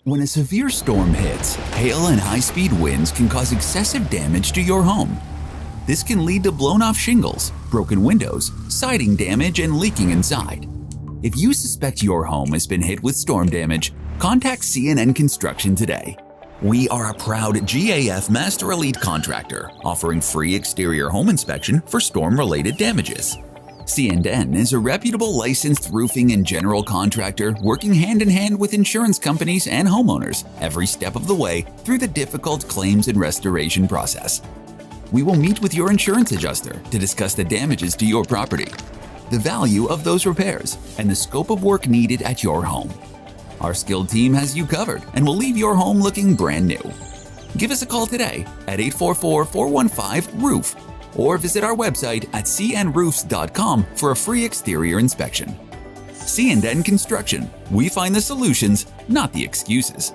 When a severe storm hits, hail and high-speed winds can cause excessive damage to your home. This can lead to blown-off shingles, broken windows, siding damage, and leaking inside. If you suspect your home has been hit with storm damage, contact CNN Construction today. We are a proud GAF Master Elite contractor offering free exterior home inspection for storm-related damages. CNN is a reputable licensed roofing and general contractor working hand-in-hand with insurance companies and homeowners every step of the way through the difficult claims and restoration process. We will meet with your insurance adjuster to discuss the damages to your property, the value of those repairs, and the scope of work needed at your home. Our skilled team has you covered and will leave your home looking brand new. Give us a call today at 844-415-ROOF or visit our website at cnroofs.com for a free exterior inspection. C&N Construction. We find the solutions, not the excuses.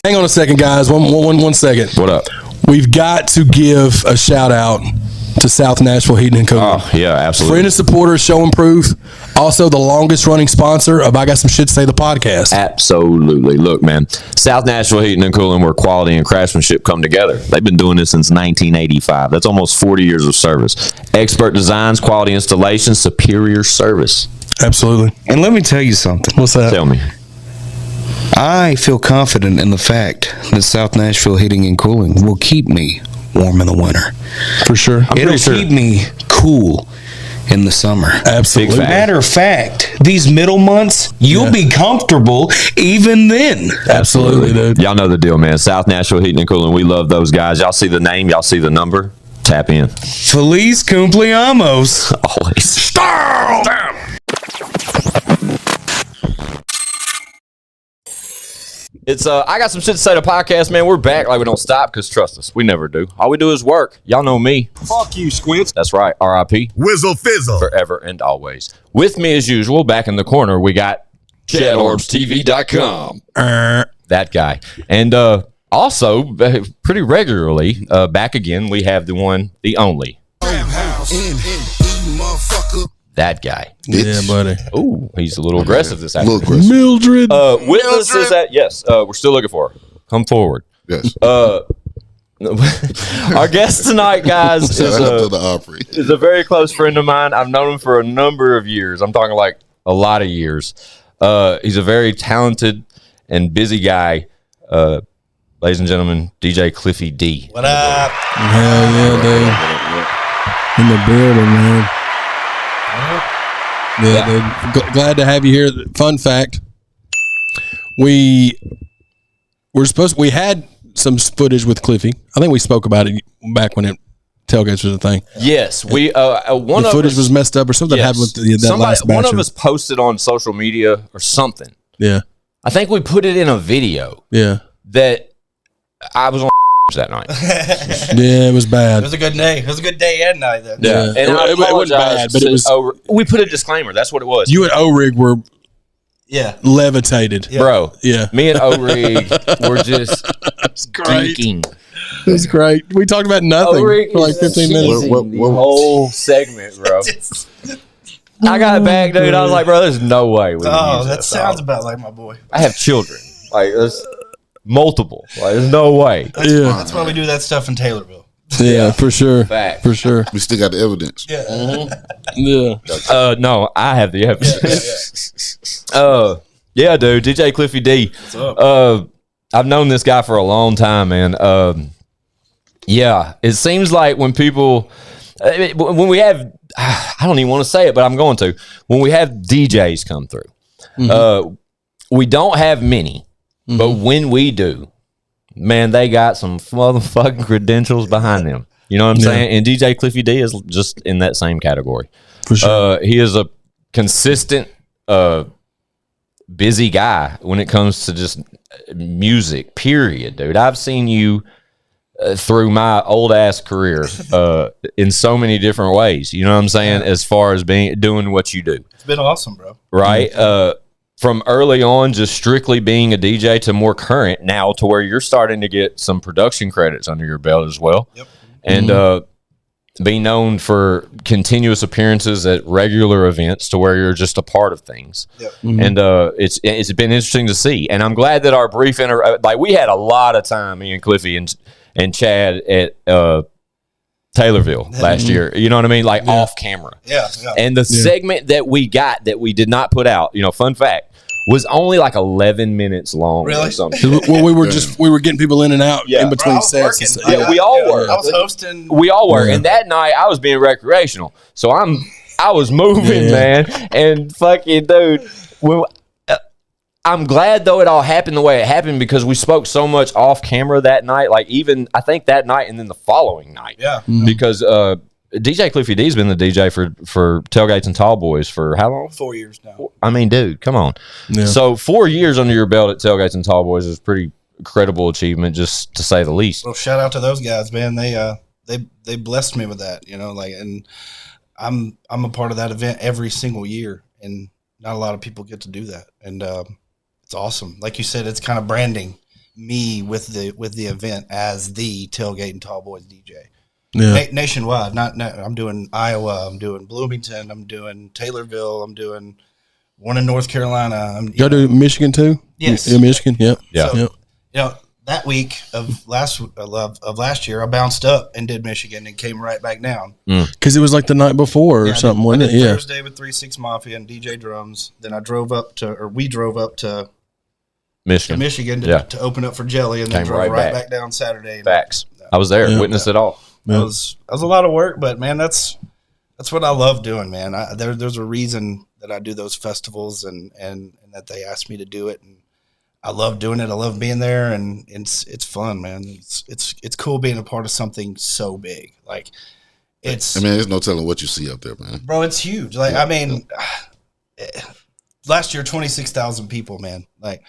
Hang on a second, guys. One second. What up? We've got to give a shout out to South Nashville Heating and Cooling. Oh, yeah, absolutely. Friend and supporter, showing proof. Also, the longest running sponsor of I Got Some Shit to Say, the podcast. Absolutely. Look, man, South Nashville Heating and Cooling, where quality and craftsmanship come together. They've been doing this since 1985. That's almost 40 years of service. Expert designs, quality installations, superior service. Absolutely. And let me tell you something. What's that? Tell me. I feel confident in the fact that South Nashville Heating and Cooling will keep me warm in the winter. For sure. It'll keep me cool in the summer. Absolutely. Matter of fact, these middle months, you'll be comfortable even then. Absolutely, dude. Y'all know the deal, man. South Nashville Heating and Cooling, we love those guys. Y'all see the name, y'all see the number. Tap in. Feliz cumpleaños. Always. Damn. It's I Got Some Shit to Say, the podcast, man. We're back like we don't stop, because trust us, we never do. All we do is work. Y'all know me. Fuck you, Squints. That's right. R.I.P. Whizzle fizzle. Forever and always. With me, as usual, back in the corner, we got ChadArmesTV.com. That guy. And also, pretty regularly, back again, we have the one, the only. That guy. Yeah, buddy. Ooh, he's a little aggressive this afternoon. Mildred. With us is that, yes, we're still looking for her. Come forward. Yes. Our guest tonight, guys, is a very close friend of mine. I've known him for a number of years. I'm talking like a lot of years. He's a very talented and busy guy. Ladies and gentlemen, DJ Cliffy D. What up? Hell yeah, dude. In the building, man. Yeah, dude. Glad to have you here. Fun fact: we had some footage with Cliffy. I think we spoke about it back when tailgates was a thing. Yes, we one the of footage us, was messed up or something happened with that last batch. One of us posted on social media or something. Yeah, I think we put it in a video. Yeah, that I was on that night. Yeah, it was bad. It was a good day. It was a good day and night. Then. Yeah, and it wasn't bad, but it was. We put a disclaimer. That's what it was. You and O-Rig were. Yeah. Levitated. Yeah. Bro. Yeah. Me and O-Rig were just geeking. It's great. We talked about nothing for like 15 minutes. The whole segment, bro. I got back, dude. I was like, bro, there's no way. That sounds about like my boy. I have children. Like, there's multiple. Like, there's no way. That's why we do that stuff in Taylorville. Yeah, for sure. Fact. For sure. We still got the evidence. Yeah. Yeah. No, I have the evidence. Yeah, dude. DJ Cliffy D. What's up? I've known this guy for a long time, man. Yeah, it seems like when people, when we have, I don't even want to say it, but I'm going to. When we have DJs come through, we don't have many, but when we do, man, they got some motherfucking credentials behind them. You know what I'm saying? And DJ Cliffy D is just in that same category. For sure. He is a consistent, busy guy when it comes to just music, period, dude. I've seen you through my old ass career in so many different ways. You know what I'm saying? As far as doing what you do. It's been awesome, bro. Right? From early on, just strictly being a DJ to more current now to where you're starting to get some production credits under your belt as well. Yep. And be known for continuous appearances at regular events to where you're just a part of things. Yep. And it's been interesting to see. And I'm glad that our brief like we had a lot of time, me and Cliffy and Chad at Taylorville last year. You know what I mean? Like off camera. Yeah. And the segment that we got that we did not put out, fun fact, was only like 11 minutes long or something. Well, we were getting people in and out in between sets. And stuff. Yeah, we all were. I was hosting. We all were. And that night I was being recreational. So I was moving, man. And fucking dude, I'm glad though it all happened the way it happened because we spoke so much off camera that night. Like even I think that night and then the following night. Yeah. Because DJ Cliffy D's been the DJ for Tailgates and Tall Boys for how long? 4 years now. I mean, dude, come on. Yeah. So 4 years under your belt at Tailgates and Tall Boys is pretty incredible achievement, just to say the least. Well, shout out to those guys, man. They blessed me with that, and I'm a part of that event every single year, and not a lot of people get to do that, and it's awesome. Like you said, it's kind of branding me with the event as the Tailgate and Tall Boys DJ. Yeah. Nationwide. I'm doing Iowa. I'm doing Bloomington. I'm doing Taylorville. I'm doing one in North Carolina. Y'all do Michigan too? Yes. In Michigan. Yep. Yeah. So, that week of last year, I bounced up and did Michigan and came right back down. Because it was like the night before or something, wasn't it? Yeah. Thursday with 3-6 Mafia and DJ Drums. Then we drove up to Michigan to open up for Jelly, and then drove right back down Saturday. Facts. I was there, witnessed it all. That was a lot of work, but man, that's what I love doing, man. There's a reason that I do those festivals and that they asked me to do it, and I love doing it. I love being there, and it's fun, man. It's cool being a part of something so big. Like there's no telling what you see up there, man. Bro, it's huge. Like last year 26,000 people, man. Like,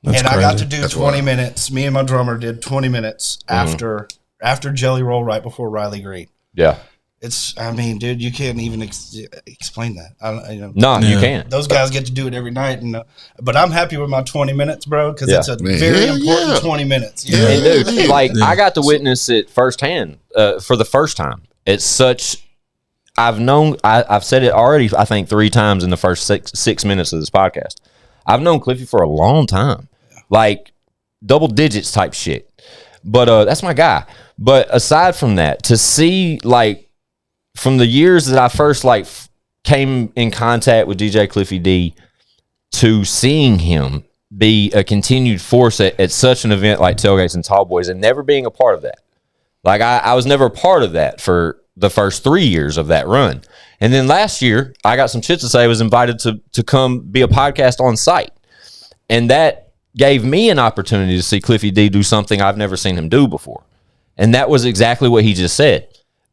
that's crazy. I got to do 20 minutes. Me and my drummer did 20 minutes after Jelly Roll, right before Riley Green. Yeah. Dude, you can't even explain that. You can't. Those guys get to do it every night, but I'm happy with my 20 minutes, bro, because it's a very important 20 minutes. Yeah. And dude, I got to witness it firsthand for the first time. It's such. I've said it already. I think 3 times in the first six minutes of this podcast. I've known Cliffy for a long time, like double digits type shit. But that's my guy. But aside from that, to see from the years that I first came in contact with DJ Cliffy D to seeing him be a continued force at such an event like Tailgates and Tall Boys and never being a part of that. Like I was never a part of that for the first 3 years of that run. And then last year, I got some shit to say. I was invited to come be a podcast on site. And that gave me an opportunity to see Cliffy D do something I've never seen him do before. And that was exactly what he just said.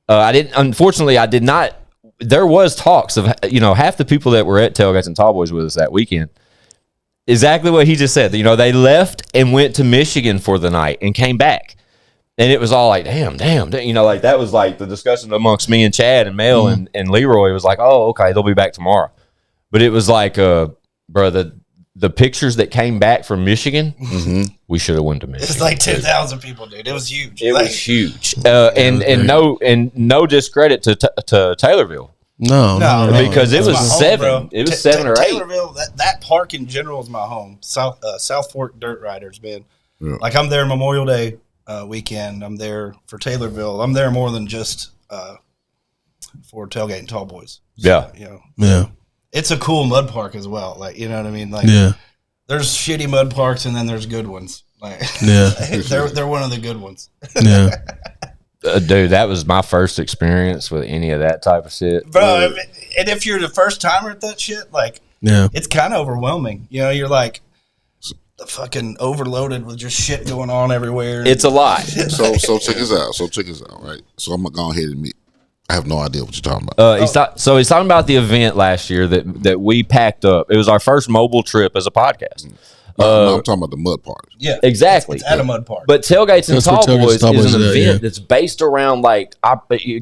Unfortunately, I did not. There was talks of, half the people that were at Tailgates and Tall Boys with us that weekend. Exactly what he just said. They left and went to Michigan for the night and came back. And it was all like, damn. That was like the discussion amongst me and Chad and Mel and Leroy. It was like, oh, okay, they'll be back tomorrow. But it was like, bro, the pictures that came back from Michigan, we should have went to Michigan. It's like 10,000 people, dude. It was huge. It was huge. And no discredit to Taylorville. No, because it was 7. Home, it was 7 or 8. Taylorville, that park in general is my home. South Fork Dirt Riders, man. Yeah. Like I'm there Memorial Day weekend. I'm there for Taylorville. I'm there more than just for Tailgate and Tall Boys. So, yeah. It's a cool mud park as well. Like, you know what I mean? Like, there's shitty mud parks and then there's good ones. Like, they're one of the good ones. Yeah. Dude, that was my first experience with any of that type of shit. Bro, and if you're the first timer at that shit, it's kind of overwhelming. You're like fucking overloaded with just shit going on everywhere. It's a lot. So check this out, right? So I'm going to go ahead and admit, I have no idea what you're talking about. He's talking about the event last year that we packed up. It was our first mobile trip as a podcast. No, I'm talking about the mud park. Yeah, exactly. It's at a mud park. But Tailgates and Tall Boys is an event that's based around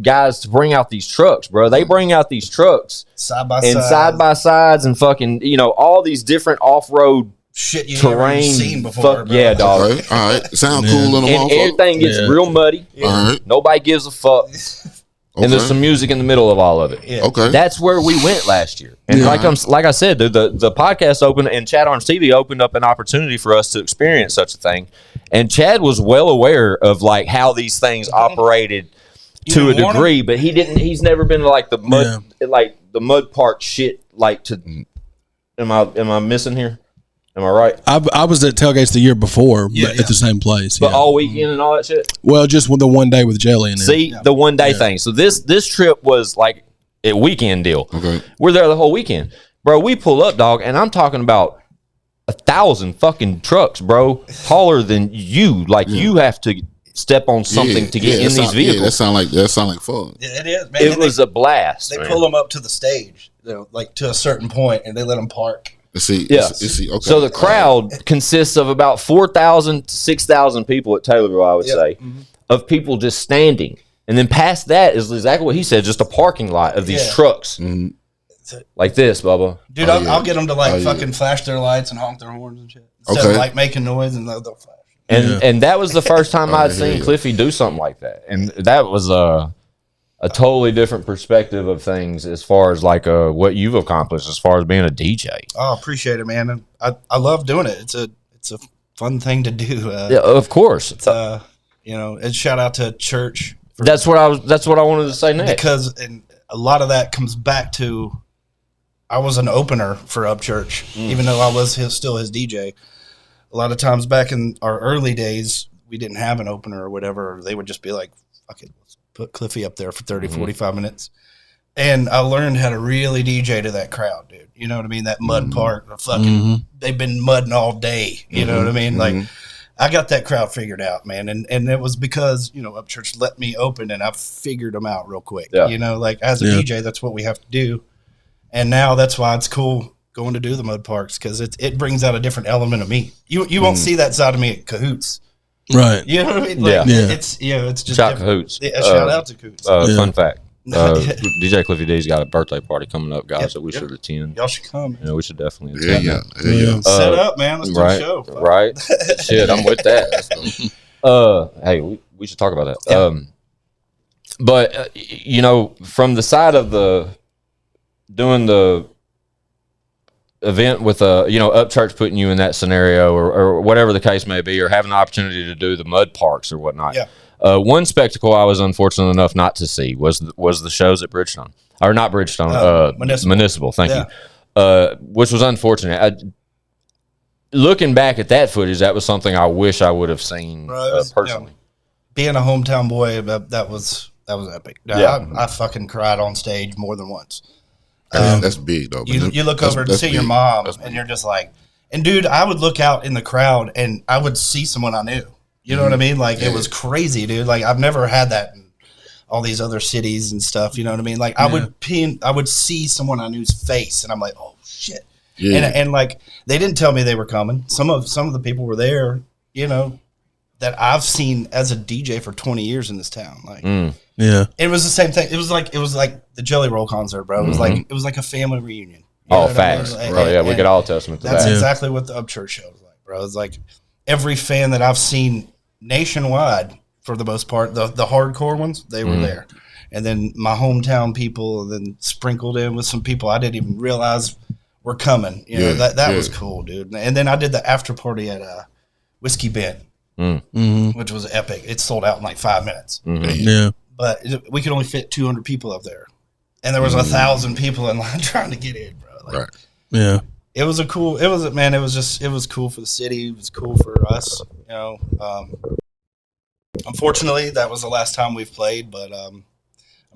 guys to bring out these trucks, bro. They bring out these trucks side by sides and fucking all these different off road shit you terrain never seen before. Yeah, dog. Okay, all right, sound cool in the and everything gets real muddy. All right, nobody gives a fuck. and there's some music in the middle of all of it. Yeah. Okay. That's where we went last year. And like I said, dude, the podcast opened and ChadArmesTV opened up an opportunity for us to experience such a thing. And Chad was well aware of like how these things operated to a degree, but he's never been like the mud park shit like to. Am I missing here? Am I right? I was at tailgates the year before at the same place. But all weekend and all that shit? Well, just with the one day with Jelly and the one day thing. So this trip was like a weekend deal. Okay. We're there the whole weekend. Bro, we pull up, dog, and I'm talking about 1,000 fucking trucks, bro. Taller than you. Like you have to step on something to get in these vehicles. Yeah, that sound like fun. It is, man. It was a blast. They pull them up to the stage, like to a certain point, and they let them park. See, okay. So the crowd consists of about 4,000 to 6,000 people at Taylorville, I would say, of people just standing. And then past that is exactly what he said, just a parking lot of these trucks. Like this, Bubba. Dude, I'll get them to fucking flash their lights and honk their horns and shit. Instead of like making noise and they'll flash. And that was the first time I'd seen Cliffy do something like that. And that was a totally different perspective of things as far as like what you've accomplished as far as being a DJ. Oh, appreciate it, man. And I love doing it. It's a fun thing to do. Yeah, of course. It's and shout out to Church. That's what I wanted to say next. Because and a lot of that comes back to I was an opener for Upchurch, even though I was still his DJ. A lot of times back in our early days, we didn't have an opener or whatever. Or they would just be like, fuck it, let's put Cliffy up there for 30, 45 minutes. And I learned how to really DJ to that crowd, dude. You know what I mean? That mud part, they've been mudding all day. You know what I mean? Like, I got that crowd figured out, man. And it was because, Upchurch let me open and I figured them out real quick. Yeah. Like as a DJ, that's what we have to do. And now that's why it's cool going to do the mud parks because it brings out a different element of me. You won't see that side of me at Cahoots. Right. You know what I mean? Like, it's just shout Cahoots. Yeah, shout out to Cahoots. Fun fact. DJ Cliffy D's got a birthday party coming up, guys, that we should attend. Y'all should come. We should definitely attend. Yeah. Set up, man. Let's do a show. Right. Shit, I'm with that. Hey, we should talk about that. Yeah. But from the side of doing the event with Upchurch putting you in that scenario or whatever the case may be, or having the opportunity to do the mud parks or whatnot. Yeah. One spectacle I was unfortunate enough not to see was the shows at Bridgestone, or not Bridgestone, Municipal. Thank you. Which was unfortunate. Looking back at that footage, that was something I wish I would have seen personally. Being a hometown boy, that was epic. I fucking cried on stage more than once. That's big though. You look over to see your mom, and you're just like, and dude, I would look out in the crowd, and I would see someone I knew. You know what I mean? Like it was crazy, dude. Like I've never had that in all these other cities and stuff. You know what I mean? Like I would see someone I knew's face, and I'm like, oh shit. Yeah. And like they didn't tell me they were coming. Some of the people were there, that I've seen as a DJ for 20 years in this town. Like, it was the same thing. It was like the Jelly Roll concert, bro. It was like a family reunion. Facts, bro. We could all testament to that. That's exactly what the Upchurch show was like, bro. It's like every fan that I've seen nationwide, for the most part, the hardcore ones, they were there. And then my hometown people, and then sprinkled in with some people I didn't even realize were coming. That was cool, dude. And then I did the after party at Whiskey Bend. Which was epic. It sold out in like 5 minutes. Yeah, but we could only fit 200 people up there, and there was 1,000 people in line trying to get in, bro. Like, yeah, it was cool for the city. It was cool for us. Unfortunately, that was the last time we've played, but I'm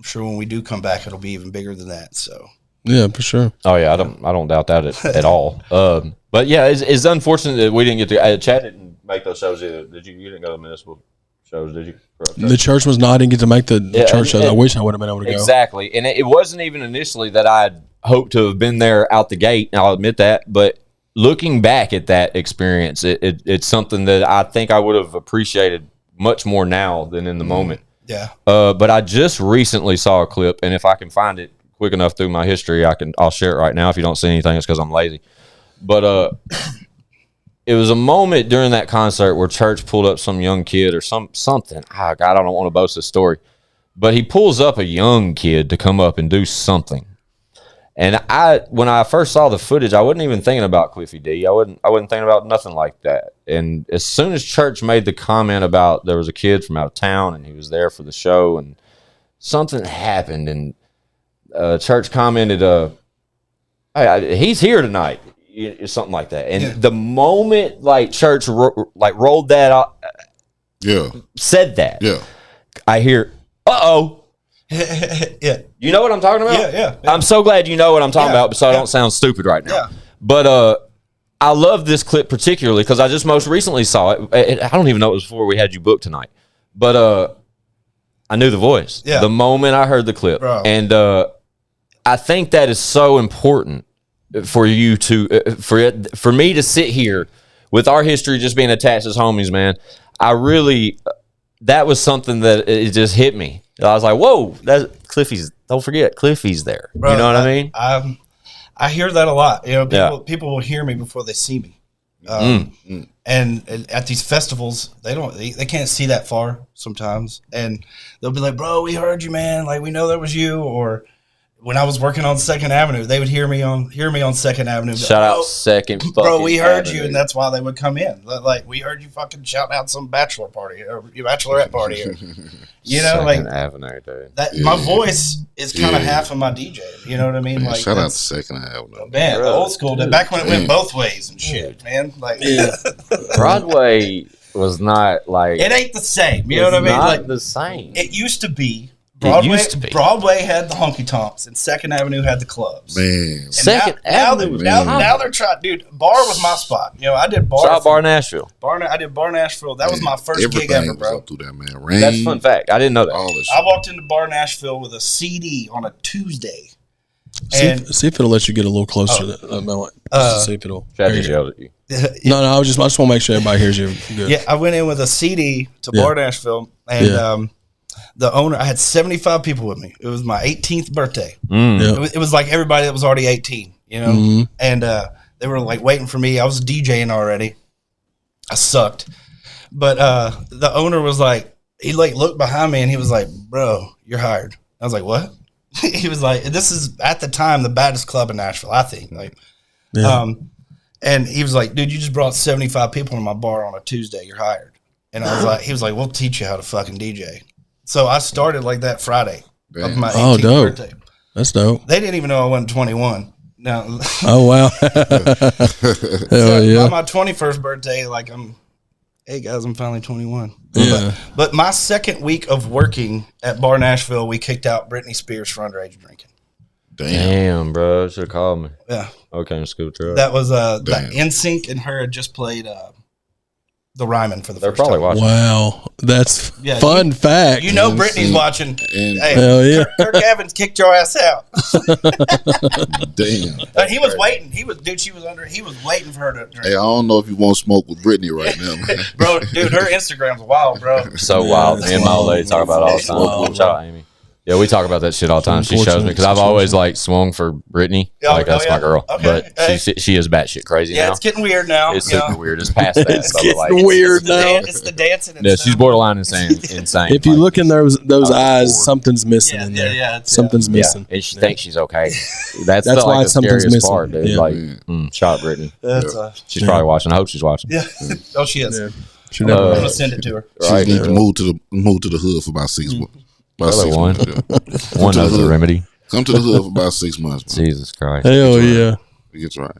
sure when we do come back, it'll be even bigger than that. So yeah, for sure. Oh yeah, I don't doubt that at all. But yeah, it's unfortunate that we didn't get to. Chad didn't make those shows either. Did you? You didn't go to municipal shows, did you? The church was not. I didn't get to make the church shows. I wish I would have been able to go. Exactly, and it wasn't even initially that I'd hoped to have been there out the gate. And I'll admit that, but looking back at that experience, it's something that I think I would have appreciated much more now than in the moment. Yeah. But I just recently saw a clip, and if I can find it quick enough through my history, I'll share it right now. If you don't see anything, it's because I'm lazy. But it was a moment during that concert where Church pulled up some young kid or something. Oh, God, I don't want to boast this story. but he pulls up a young kid to come up and do something. And when I first saw the footage, I wasn't even thinking about Cliffy D. I wasn't thinking about nothing like that. And as soon as Church made the comment about there was a kid from out of town and he was there for the show and something happened, and Church commented, hey, he's here tonight, something like that. And the moment like Church rolled that up, said that, I hear, uh-oh. Yeah, you know what I'm talking about? Yeah. I'm so glad you know what I'm talking about, so I don't sound stupid right now. But I love this clip particularly because I just most recently saw it. I don't even know it was before we had you booked tonight, but I knew the voice the moment I heard the clip. Bro. And I think that is so important for you to for me to sit here with our history just being attached as homies, man. I really, that was something that it just hit me. I was like, whoa, that's Cliffy's. Don't forget, Cliffy's there. Bro, you know what I mean? I hear that a lot. You know, people will hear me before they see me. And at these festivals, they can't see that far sometimes, and they'll be like, "Bro, we heard you, man. Like, we know that was you." Or when I was working on 2nd Avenue, they would hear me on 2nd Avenue. Shout out 2nd. Bro, we heard you, and that's why they would come in. Like, we heard you fucking shouting out some bachelor party or your bachelorette party, or, you know, 2nd like Avenue, dude. That my voice is kind of half of my DJ. You know what I mean? Man, like, shout out to 2nd Avenue. Man, the old school, back when it went both ways and shit, man. Like, Broadway was not like, it ain't the same. You know what I mean? Not like the same. It used to be. Broadway had the honky tonks, and 2nd Avenue had the clubs. Man, 2nd Avenue. Now they're trying, dude. Bar was my spot. You know, I did bar. Bar Nashville. I did Bar Nashville. That was my first gig ever, bro. Through that, man. Rain, that's a fun fact. I didn't know that. I walked into Bar Nashville with a CD on a Tuesday. See if it'll let you get a little closer to that. See if it'll. Chad yelled at you. No, I just want to make sure everybody hears you good. Yeah, I went in with a CD to Bar Nashville, and the owner, I had 75 people with me. It was my 18th birthday. It was like everybody that was already 18, you know? And they were like waiting for me. I was DJing already. I sucked. But the owner was like, he like looked behind me and he was like, "Bro, you're hired." I was like, "What?" He was like, "This is at the time the baddest club in Nashville, I think." Like, and he was like, "Dude, you just brought 75 people in my bar on a Tuesday. You're hired." And I was like, he was like, "We'll teach you how to fucking DJ." So I started like that Friday of my 18th birthday. That's dope. They didn't even know I wasn't 21. Now, oh wow! By my 21st birthday, like hey guys, I'm finally 21. Yeah. But my second week of working at Bar Nashville, we kicked out Britney Spears for underage drinking. Damn, bro, should have called me. Yeah. Okay, school truck. That was the NSYNC and her had just played the Ryman for the first time. They're probably watching. Wow, that's fun fact. You know Brittany's watching. Hey, hell yeah. Kirk Evans kicked your ass out. Damn. He was waiting. He was waiting for her to drink. Hey, I don't know if you want to smoke with Brittany right now, man. Bro, dude, her Instagram's wild, bro. So wild. Me and my old lady talk about it all the time. Shout out Amy. Yeah, we talk about that shit all the time. She shows me because I've always like swung for Brittany. That's my girl. Okay. But she is batshit crazy now. Yeah, it's getting weird now. It's super weird. It's past that. It's getting weird now. It's the dancing. Yeah, she's borderline insane. If you look in those eyes, something's missing in there. Yeah, something's missing. And she thinks she's okay. That's why the something's scariest missing. part, dude. Yeah. Like, shot Brittany. She's Yeah. probably watching. I hope she's watching. Yeah. Oh, she is. Yeah. I'm gonna send it to her. She needs to move to the hood for about 6 months. One knows the remedy. Come to the hood for about 6 months, man. Jesus Christ. Hell yeah. It gets right.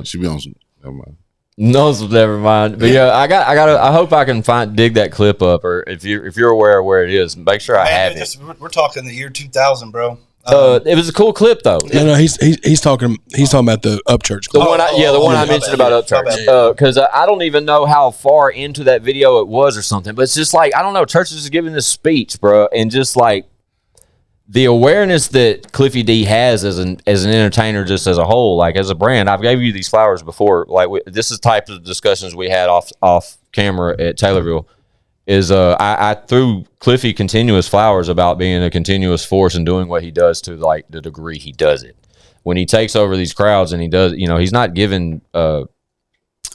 She be on some. Never mind. No, never mind. But yeah, I hope I can dig that clip up, or if you're aware of where it is, make sure I have it. We're talking the year 2000, bro. It was a cool clip though. No, he's talking about the Upchurch clip. The one I mentioned about Upchurch. Because I don't even know how far into that video it was or something, but it's just like, I don't know, Church is giving this speech, bro, and just like the awareness that Cliffy D has as an entertainer, just as a whole, like as a brand. I've gave you these flowers before. Like this is the type of discussions we had off camera at Taylorville. Is I threw Cliffy continuous flowers about being a continuous force and doing what he does to like the degree he does it. When he takes over these crowds and he does, he's not given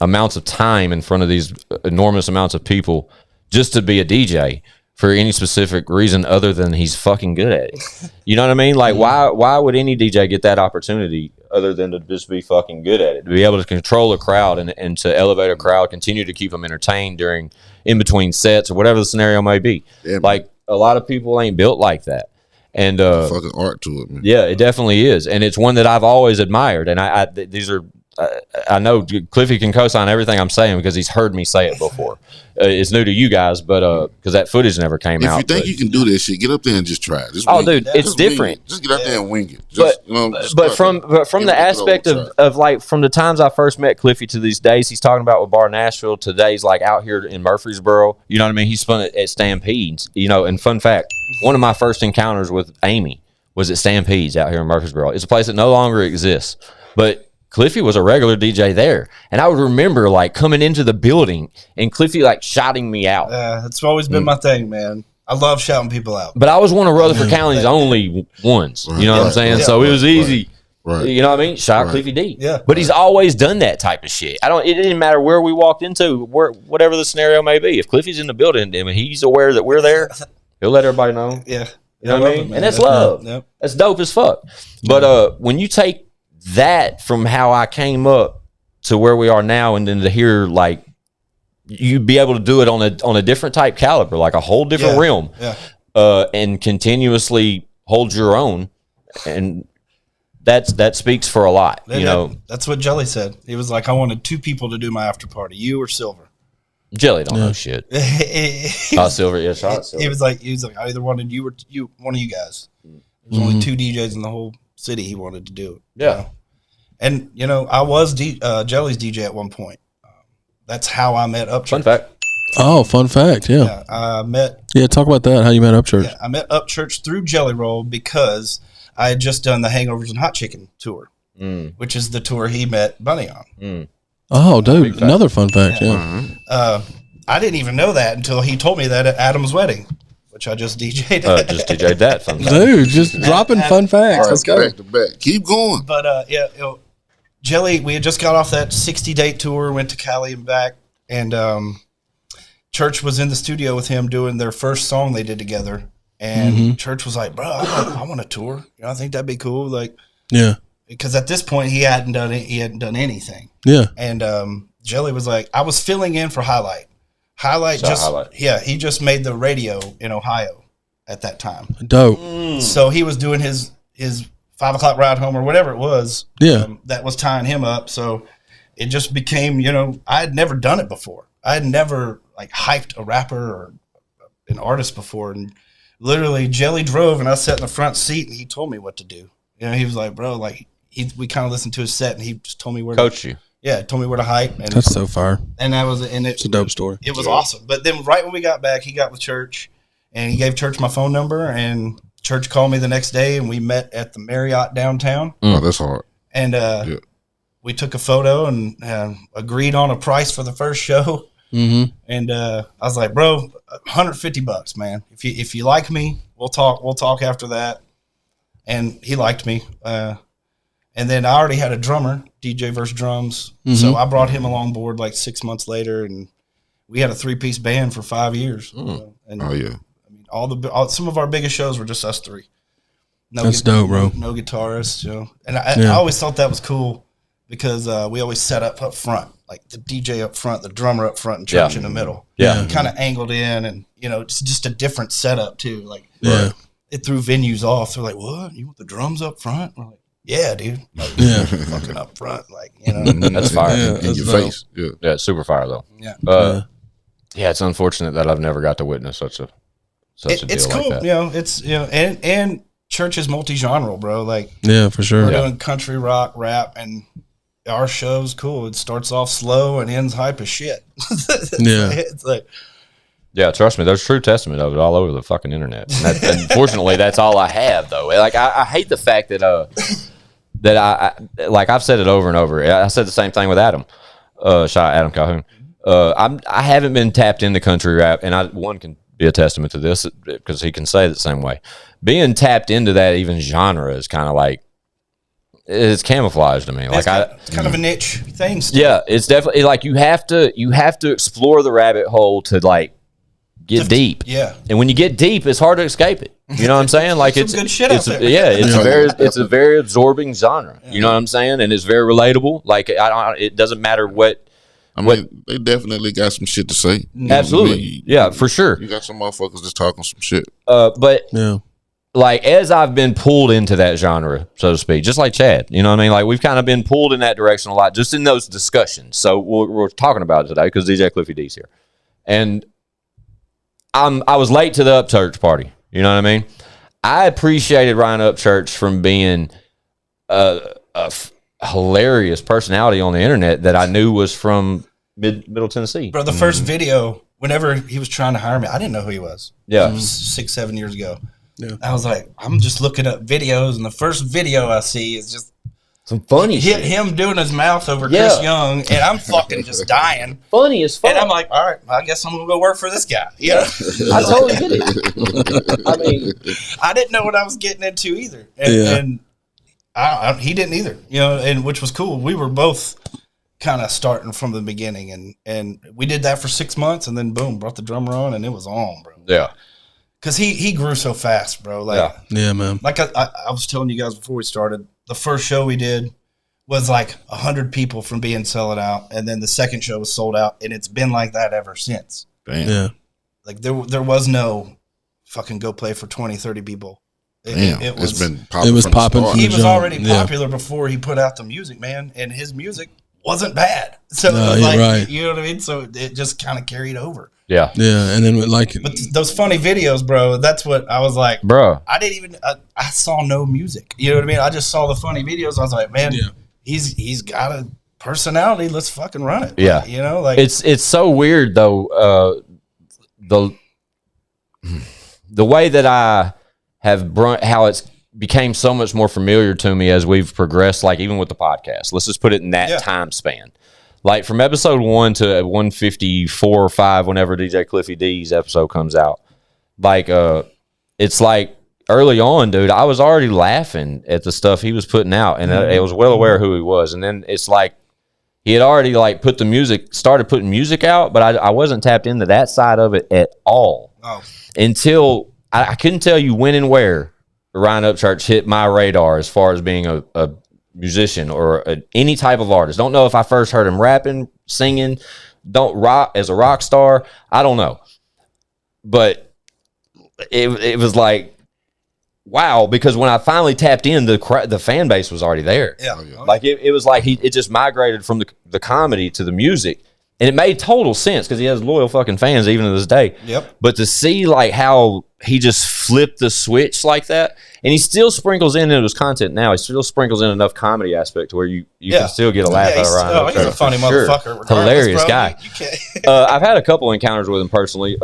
amounts of time in front of these enormous amounts of people just to be a DJ. for any specific reason other than he's fucking good at it. You know what I mean? Like, why would any DJ get that opportunity other than to just be fucking good at it, to be able to control a crowd and to elevate a crowd, continue to keep them entertained in between sets or whatever the scenario may be. Yeah, like, a lot of people ain't built like that. And fucking art to it, man. Yeah, it definitely is, and it's one that I've always admired. And I know Cliffy can co-sign everything I'm saying because he's heard me say it before. It's new to you guys, but because that footage never came out. If you think you can do this shit, get up there and just try it. Dude, it's different. Just get up there and wing it. But from the aspect of like from the times I first met Cliffy to these days he's talking about with Bar Nashville, today's like out here in Murfreesboro. You know what I mean? He spun it at Stampedes. You know, and fun fact, one of my first encounters with Amy was at Stampedes out here in Murfreesboro. It's a place that no longer exists, but Cliffy was a regular DJ there. And I would remember like coming into the building and Cliffy like shouting me out. That's always been my thing, man. I love shouting people out. But I was one of Rutherford County's only ones. You know what I'm saying? So it was easy. Right. You know what I mean? Shout out Cliffy D. Yeah. But he's always done that type of shit. It didn't matter where we walked into, whatever the scenario may be. If Cliffy's in the building and he's aware that we're there, he'll let everybody know. Yeah. You know what I mean? And that's love. Yep. That's dope as fuck. But when you take that from how I came up to where we are now, and then to hear like you be able to do it on a different type caliber, like a whole different realm, and continuously hold your own, and that speaks for a lot. That's what Jelly said. He was like, I wanted 2 people to do my after party, you or Silver. Jelly don't know shit. Silver, yeah, shot Silver. He was like, I either wanted you or one of you guys. There's only 2 DJs in the whole city he wanted to do it. Yeah. And I was Jelly's DJ at one point. That's how I met Upchurch. Fun fact. Oh, fun fact. Yeah. I met. Yeah, talk about that. How you met Upchurch? Yeah, I met Upchurch through Jelly Roll because I had just done the Hangovers and Hot Chicken tour, which is the tour he met Bunny on. Oh, dude, another fun fact. Yeah. I didn't even know that until he told me that at Adam's wedding, which I just DJ'd. Just DJ'd that fun fact. Dude, just dropping fun facts. Let's go. Back to back. Keep going. But Jelly, we had just got off that 60-date tour, went to Cali and back, and Church was in the studio with him doing their first song they did together. And Church was like, bro, I want a tour. I think that'd be cool. Like, yeah. Because at this point he hadn't done anything. Yeah. And Jelly was like, I was filling in for Highlight. Highlight. He just made the radio in Ohio at that time. Dope. So he was doing his 5 o'clock ride home or whatever it was. Yeah. That was tying him up. So it just became, I had never done it before. I had never like hyped a rapper or an artist before. And literally Jelly drove and I sat in the front seat and he told me what to do. He was like, bro, like we kind of listened to his set and he just told me where coach you. Yeah, told me where to hype. And that's so far. And that was it's a dope story. It was awesome. But then right when we got back, he got with Church and he gave Church my phone number and Church called me the next day and we met at the Marriott downtown. Oh, that's hard. And we took a photo and agreed on a price for the first show. Mm-hmm. And I was like, bro, $150, man. If you like me, we'll talk after that. And he liked me. And then I already had a drummer, DJ versus drums. Mm-hmm. So I brought him along board like 6 months later, and we had a 3-piece band for 5 years. And oh yeah, I mean, some of our biggest shows were just us 3. That's dope, bro. No guitarists, And I always thought that was cool because we always set up front, like the DJ up front, the drummer up front, and Church in the middle. Yeah, kind of angled in, and it's just a different setup too. Like, it threw venues off. They're like, "What? You want the drums up front?" We're like, yeah, dude. Like, fucking up front, like that's fire in your face. Yeah, super fire though. Yeah, it's unfortunate that I've never got to witness such a deal. It's cool, like that. It's and Church is multi-genre, bro. Like, yeah, for sure. We're doing country, rock, rap, and our show's cool. It starts off slow and ends hype as shit. It's like. Yeah, trust me, there's true testament of it all over the fucking internet. And unfortunately, that's all I have, though. Like, I hate the fact that I like I've said it over and over. I said the same thing with Adam. Shout out Adam Calhoun. I haven't been tapped into country rap, and one can be a testament to this because he can say it the same way. Being tapped into that even genre is kind of like it's camouflage to me. Like it's kind of a niche thing. Still. Yeah, it's definitely like you have to explore the rabbit hole to like get deep. Yeah. And when you get deep, it's hard to escape it. You know what I'm saying? Like Some good shit out there. Yeah, it's a very absorbing genre. You know what I'm saying? And it's very relatable. Like it doesn't matter what. I mean, they definitely got some shit to say. Absolutely. Yeah, for sure. You got some motherfuckers just talking some shit. But like as I've been pulled into that genre, so to speak, just like Chad, you know what I mean? Like we've kind of been pulled in that direction a lot, just in those discussions. So we're talking about it today because DJ Cliffy D's here, and I was late to the Upchurch party. You know what I mean? I appreciated Ryan Upchurch from being a hilarious personality on the internet that I knew was from Middle Tennessee. Bro, the first video, whenever he was trying to hire me, I didn't know who he was. Yeah. It was 6-7 years ago. Yeah. I was like, I'm just looking up videos, and the first video I see is just some funny shit. Him doing his mouth over Chris Young, and I'm fucking just dying. Funny as fuck. And I'm like, all right, I guess I'm going to go work for this guy. You know? I totally get it. I mean, I didn't know what I was getting into either. And he didn't either, you know, and which was cool. We were both kind of starting from the beginning, and we did that for 6 months, and then boom, brought the drummer on, and it was on, bro. Yeah. Because he grew so fast, bro. Like, yeah, man. Like I was telling you guys before we started, the first show we did was like 100 people from being selling out, and then the second show was sold out, and it's been like that ever since. Damn. Yeah. Like there was no fucking go play for 20, 30 people. It was been popping. It was popping. He was already popular before he put out the music, man, and his music wasn't bad. So like, right. You know what I mean? So it just kind of carried over. Yeah. Yeah. And then like, but those funny videos, bro, that's what I was like, bro. I didn't even, I saw no music. You know what I mean? I just saw the funny videos. I was like, man, he's got a personality. Let's fucking run it. Yeah. Like, you know, like it's so weird though. The way that I have how it's became so much more familiar to me as we've progressed, like even with the podcast. Let's just put it in that time span. Like from episode 1 to 154 or 5, whenever DJ Cliffy D's episode comes out, like it's like early on, dude, I was already laughing at the stuff he was putting out, and I was well aware of who he was. And then it's like he had already like started putting music out, but I wasn't tapped into that side of it at all until I couldn't tell you when and where Ryan Upchurch hit my radar as far as being a musician or any type of artist. Don't know if I first heard him rapping, singing, don't rock as a rock star. I don't know, but it was like, wow, because when I finally tapped in, the fan base was already there. Yeah. Like it was like it just migrated from the comedy to the music, and it made total sense because he has loyal fucking fans even to this day. Yep. But to see like how he just flipped the switch like that, and he still sprinkles in his content now. He still sprinkles in enough comedy aspect to where you can still get a laugh out of Ryan. He's a funny motherfucker. Hilarious bro. guy. I've had a couple encounters with him personally.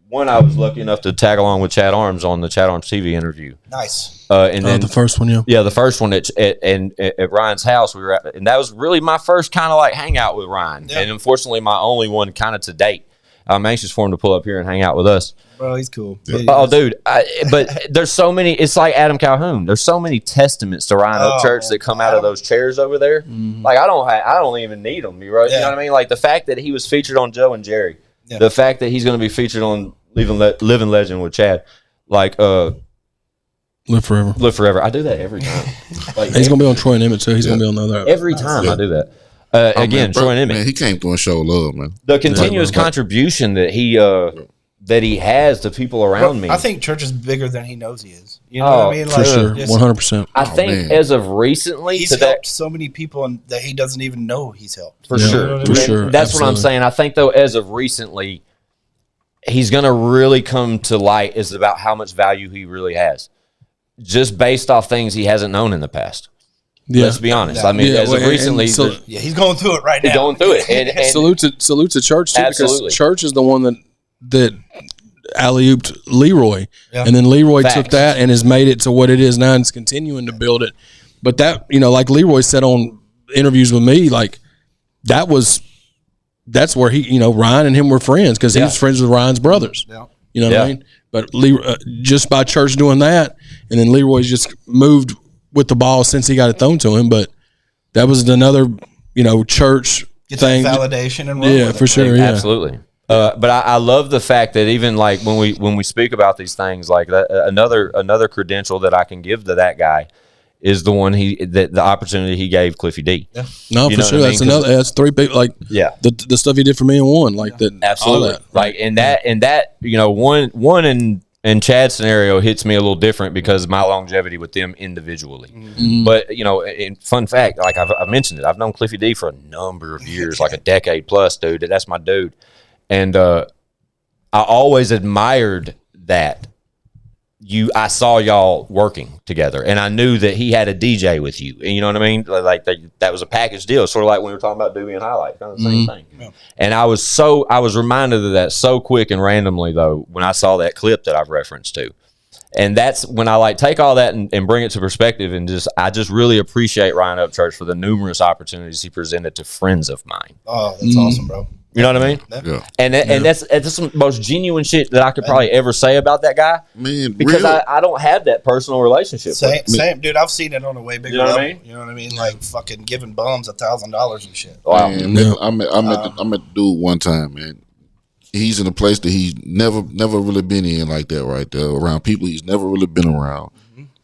One, I was lucky enough to tag along with Chad Armes on the ChadArmesTV interview. Nice. And then the first one, the first one at Ryan's house, we were at, and that was really my first kind of like hangout with Ryan, and unfortunately my only one kind of to date. I'm anxious for him to pull up here and hang out with us. Bro, he's cool. Oh, dude! But there's so many. It's like Adam Calhoun. There's so many testaments to Ryan Upchurch that come out of those chairs over there. Mm-hmm. Like I don't even need them. You know what I mean? Like the fact that he was featured on Joe and Jerry, the fact that he's going to be featured on Living Legend with Chad, like Live Forever. I do that every time. Like he's going to be on Troy and Emmett too. He's going to be on the other. Every time I do that. Again, Troy and Emmett. Man, he came through and showed love, man. The continuous contribution that he has to people around me. I think church is bigger than he knows he is. You know what I mean? For sure, 100%. I think as of recently, he's helped so many people that he doesn't even know he's helped. For sure. For sure. That's what I'm saying. I think though, as of recently, he's going to really come to light is about how much value he really has, just based off things he hasn't known in the past. Yeah. Let's be honest. I mean, as of recently, he's going through it right now. He's going through it. And salute to Church too, absolutely. Because Church is the one that alley-ooped Leroy, and then Leroy took that and has made it to what it is now and is continuing to build it. But that, like Leroy said on interviews with me, like that's where he, Ryan and him were friends because he was friends with Ryan's brothers. Yeah. You know what I mean? But just by Church doing that, and then Leroy's just moved with the ball since he got it thrown to him. But that was another, Church Get thing. Validation and for sure. Yeah, absolutely. But I love the fact that even like when we speak about these things, like that, another credential that I can give to that guy is the one the opportunity he gave Cliffy D. Yeah. No, for sure. That's three people. Like the stuff he did for me in one, like that. Absolutely. All that. Like and that one in Chad's scenario hits me a little different because of my longevity with them individually. But in fun fact, like I've mentioned it, I've known Cliffy D for a number of years, like a decade plus, dude. That's my dude. And I always admired that I saw y'all working together, and I knew that he had a DJ with you. And you know what I mean? Like that was a package deal, sort of like when we were talking about Doobie and Highlight, kind of the same thing. Yeah. And I was reminded of that so quick and randomly though when I saw that clip that I've referenced to. And that's when I like take all that and bring it to perspective, and I just really appreciate Ryan Upchurch for the numerous opportunities he presented to friends of mine. Oh, that's awesome, bro. You know what I mean? Yeah. And that's the most genuine shit that I could probably ever say about that guy. Man, because I don't have that personal relationship. Same, dude. I've seen it on a way bigger level. I mean? You know what I mean? Like fucking giving bums $1,000 and shit. Wow. Man, I met the dude one time, man. He's in a place that he's never really been in like that right there, around people he's never really been around,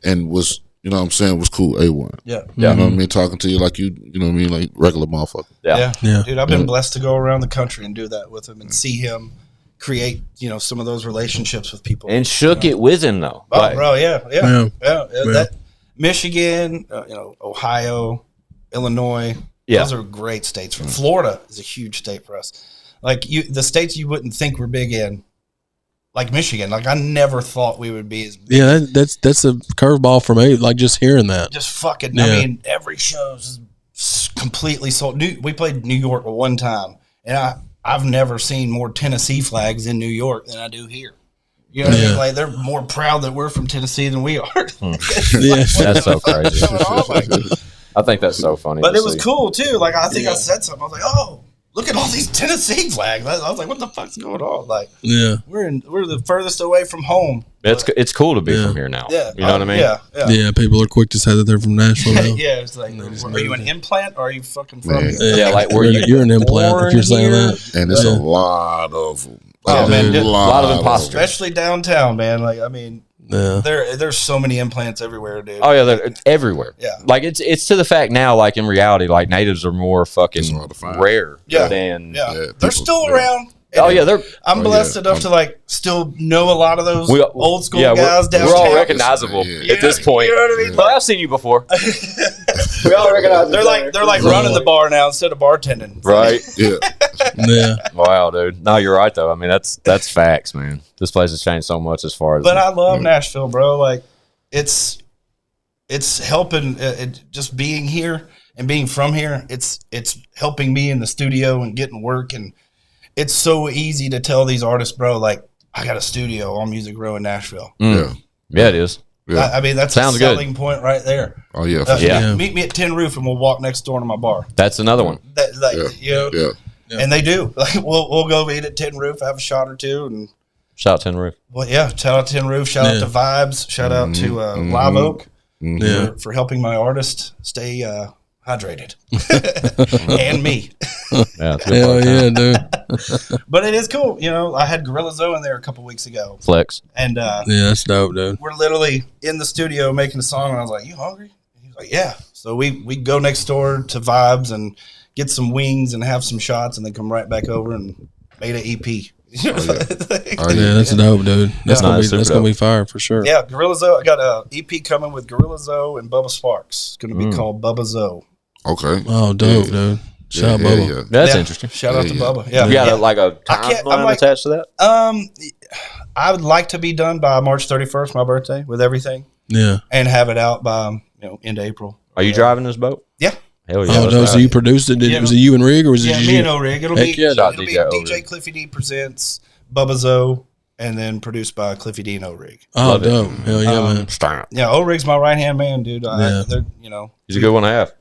and was, you know what I'm saying, was cool, A1. Yeah. You know what I mean? Talking to you like you know what I mean, like regular motherfucker. Yeah. Dude, I've been blessed to go around the country and do that with him and see him create, some of those relationships with people. And shook it with him, though. Oh, like, bro, yeah. That Michigan, Ohio, Illinois, those are great states. Florida is a huge state for us. Like the states you wouldn't think we're big in, like Michigan. Like I never thought we would be as big. Yeah, that's a curveball for me. Like just hearing that. Just fucking. Yeah. I mean, every show's completely sold. We played New York one time, and I've never seen more Tennessee flags in New York than I do here. You know what I mean? Like they're more proud that we're from Tennessee than we are. That's so crazy. I think that's so funny. But it was cool too. Like I think I said something. I was like, oh. Look at all these Tennessee flags. I was like, what the fuck's going on? Like, we're the furthest away from home. It's cool to be from here now. Yeah. You know what I mean? Yeah, people are quick to say that they're from Nashville now. Yeah, it's like, are you an implant or are you fucking from here? Yeah, like you're an implant if you're saying that. And there's a lot of them. Oh, man, a lot of imposters. Especially downtown, man. Like, I mean, there's so many implants everywhere, dude. Oh yeah, they're everywhere. Yeah, like it's to the fact now, like in reality, like natives are more fucking rare. Than they're still around. Oh yeah, I'm blessed enough to like still know a lot of those old school guys downtown. We're all recognizable at this point. You know what I mean? But I've seen you before. We all recognize. They're like running the bar now instead of bartending. Right? Yeah. Wow, dude. No, you're right though. I mean, that's facts, man. This place has changed so much as far as. But I love Nashville, bro. Like it's helping. Just being here and being from here, it's helping me in the studio and getting work. And it's so easy to tell these artists, bro, like, I got a studio on Music Row in Nashville. Yeah, it is. Yeah. I mean, that's a selling point right there. Oh, yeah. Meet me at Tin Roof and we'll walk next door to my bar. That's another one. And they do. Like, we'll go eat at Tin Roof, have a shot or two. And shout out Tin Roof. Well, yeah, shout out Tin Roof. Shout out to Vibes. Shout out to Live Oak for helping my artist stay hydrated. And me. Hell yeah, dude. But it is cool. I had Gorilla Zoe in there a couple weeks ago. Flex. And that's dope, dude. We're literally in the studio making a song, and I was like, you hungry? And he was like, yeah. So we go next door to Vibes and get some wings and have some shots, and then come right back over and made an EP. That's dope, dude. That's gonna be fire for sure. Yeah, Gorilla Zoe. I got a EP coming with Gorilla Zoe and Bubba Sparks. It's gonna be called Bubba Zoe. Okay. Oh, dope, dude. Shout out Bubba. Yeah. That's interesting. Shout out to Bubba. Yeah. You got a timeline attached to that? I would like to be done by March 31st, my birthday, with everything. Yeah. And have it out by end of April. Are you driving this boat? Yeah. Hell yeah. Oh no! So you produced it? Was it you and Rig, or was it me and O-Rig? It'll be DJ Cliffy D presents Bubba Zoe, and then produced by Cliffy D and O-Rig. Oh, dope! Hell yeah, man! Yeah, O-Rig's my right hand man, dude. He's a good one to have.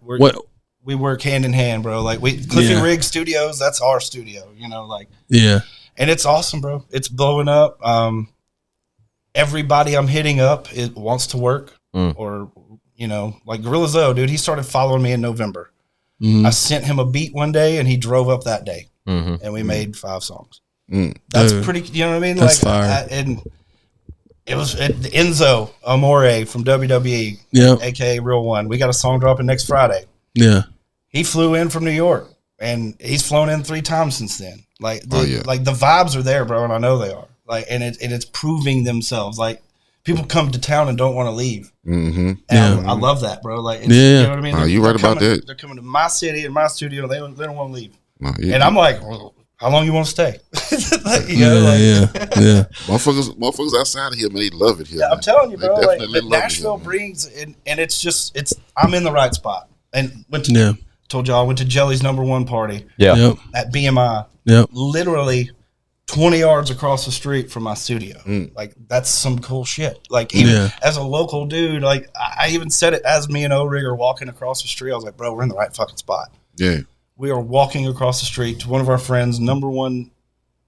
We work hand in hand, bro. Like Cliffy Rig Studios, that's our studio. And it's awesome, bro. It's blowing up. Everybody I'm hitting up wants to work, or like Gorilla Zoe, dude. He started following me in November. I sent him a beat one day, and he drove up that day, and we made 5 songs. That's pretty. You know what I mean? That's fire. And it was Enzo Amore from WWE, aka Real One. We got a song dropping next Friday. Yeah, he flew in from New York, and he's flown in 3 times since then. Like, like the vibes are there, bro, and I know they are. Like, and it's proving themselves. Like, people come to town and don't want to leave. And I love that, bro. Like, you know what I mean? You're right about that. They're coming to my city and my studio. They don't want to leave. And I'm like, well, how long you want to stay? Motherfuckers outside of here, man, they love it here. I'm telling you, bro. Like, Nashville brings, and it's I'm in the right spot. And told y'all I went to Jelly's #1 party. At BMI. Literally 20 yards across the street from my studio. Like, that's some cool shit. Like, even as a local dude, like, I even said it as me and O-Rig are walking across the street. I was like, bro, we're in the right fucking spot. Yeah. We are walking across the street to one of our friends' number one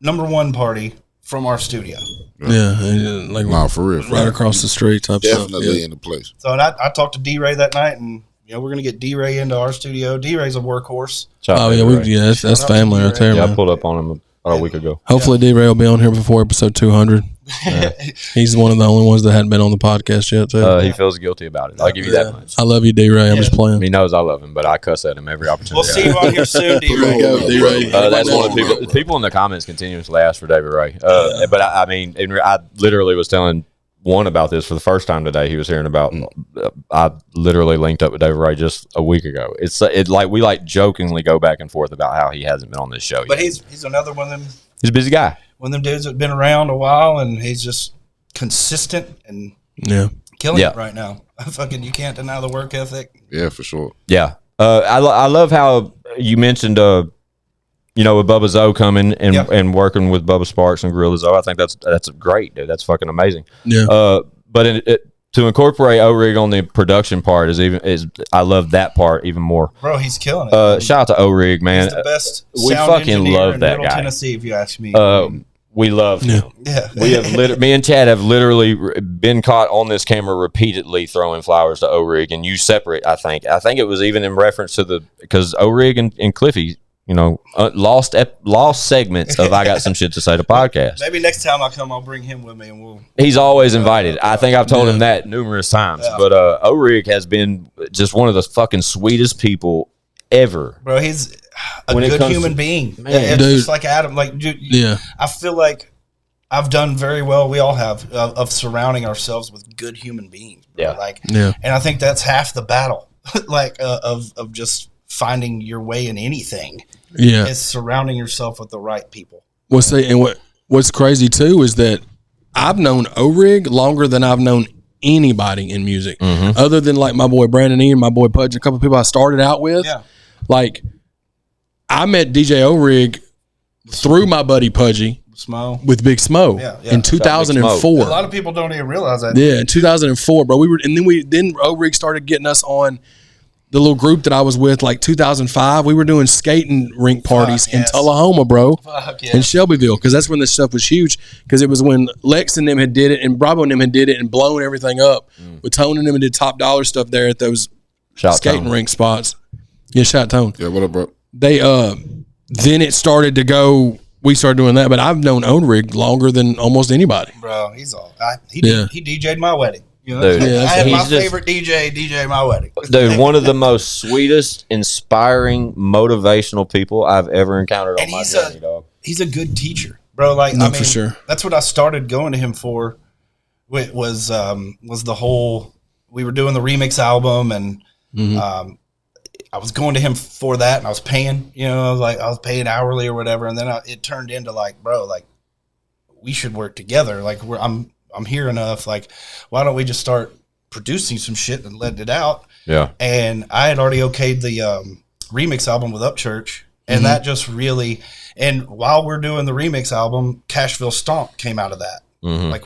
party from our studio. Like, wow, for real. Right across the street type stuff. Definitely in the place. So, and I talked to D-Ray that night, and we're going to get D-Ray into our studio. D-Ray's a workhorse. That's family right there. Yeah, I pulled up on him about a week ago. Hopefully D-Ray will be on here before episode 200. He's one of the only ones that hadn't been on the podcast yet, too. He feels guilty about it. I'll give you that much. I love you, D-Ray. I'm just playing. He knows I love him, but I cuss at him every opportunity. We'll see you on here soon, D-Ray. D-Ray. That's one of the people in the comments continuously ask for David Ray. But I mean, I literally was telling one about this for the first time today. He was hearing about. I literally linked up with David Ray just a week ago. It's like we jokingly go back and forth about how he hasn't been on this show. But yet. he's another one of them. He's a busy guy. One of them dudes that have been around a while, and he's just consistent and killing it right now. Fucking, you can't deny the work ethic. Yeah, for sure. Yeah, I love how you mentioned with Bubba Zoe coming and working with Bubba Sparks and Gorilla Zoe. I think that's great, dude. That's fucking amazing. Yeah. But to incorporate O-Rig on the production part is I love that part even more. Bro, he's killing it. Shout out to O-Rig, man. He's the best we sound fucking engineer love in that Middle guy. Tennessee, if you ask me. We love him. Yeah. We have me and Chad have literally been caught on this camera repeatedly throwing flowers to O-Rig, and you separate. I think it was even in reference to because O-Rig and Cliffy, lost segments of I Got Some Shit to Say the podcast. Maybe next time I come, I'll bring him with me, and He's always invited. I think I've told him that numerous times. Yeah. But O-Rig has been just one of the fucking sweetest people ever. Bro, he's a good human being. Man, it's just like Adam. Like, dude, Yeah. I feel like I've done very well. We all have of surrounding ourselves with good human beings. Bro. Yeah. And I think that's half the battle. of just finding your way in anything. Yeah. Is surrounding yourself with the right people. Well, see, and what's crazy too is that I've known O-Rig longer than I've known anybody in music, other than like my boy Brandon Ian, my boy Pudge, a couple of people I started out with. Yeah. Like, I met DJ O-Rig through my buddy Pudgy Smo. with Big Smo in 2004. A lot of people don't even realize that. Yeah, in 2004, bro. Then O-Rig started getting us on the little group that I was with, like 2005. We were doing skating rink parties in Tullahoma, bro, in Shelbyville, because that's when this stuff was huge. Because it was when Lex and them had did it, and Bravo and them had did it, and blown everything up. With Tone and them and did Top Dollar stuff there at those skating rink spots. Yeah, shout Tone. Yeah, what up, bro? They then it started to go. We started doing that, but I've known O-Rig longer than almost anybody. Bro, he's all. He DJ'd my wedding. You know, Dude, I had my favorite DJ my wedding. Dude, one of the most sweetest, inspiring, motivational people I've ever encountered on my journey, dog. He's a good teacher, bro. Like, No, for sure. That's what I started going to him for. Was the whole, we were doing the remix album, and I was going to him for that, and I was paying. I was paying hourly or whatever, and then it turned into like, bro, like, we should work together. Like, I'm here enough. Like, why don't we just start producing some shit and letting it out? Yeah. And I had already okayed the remix album with Upchurch, and that just really. And while we're doing the remix album, Cashville Stomp came out of that. Like,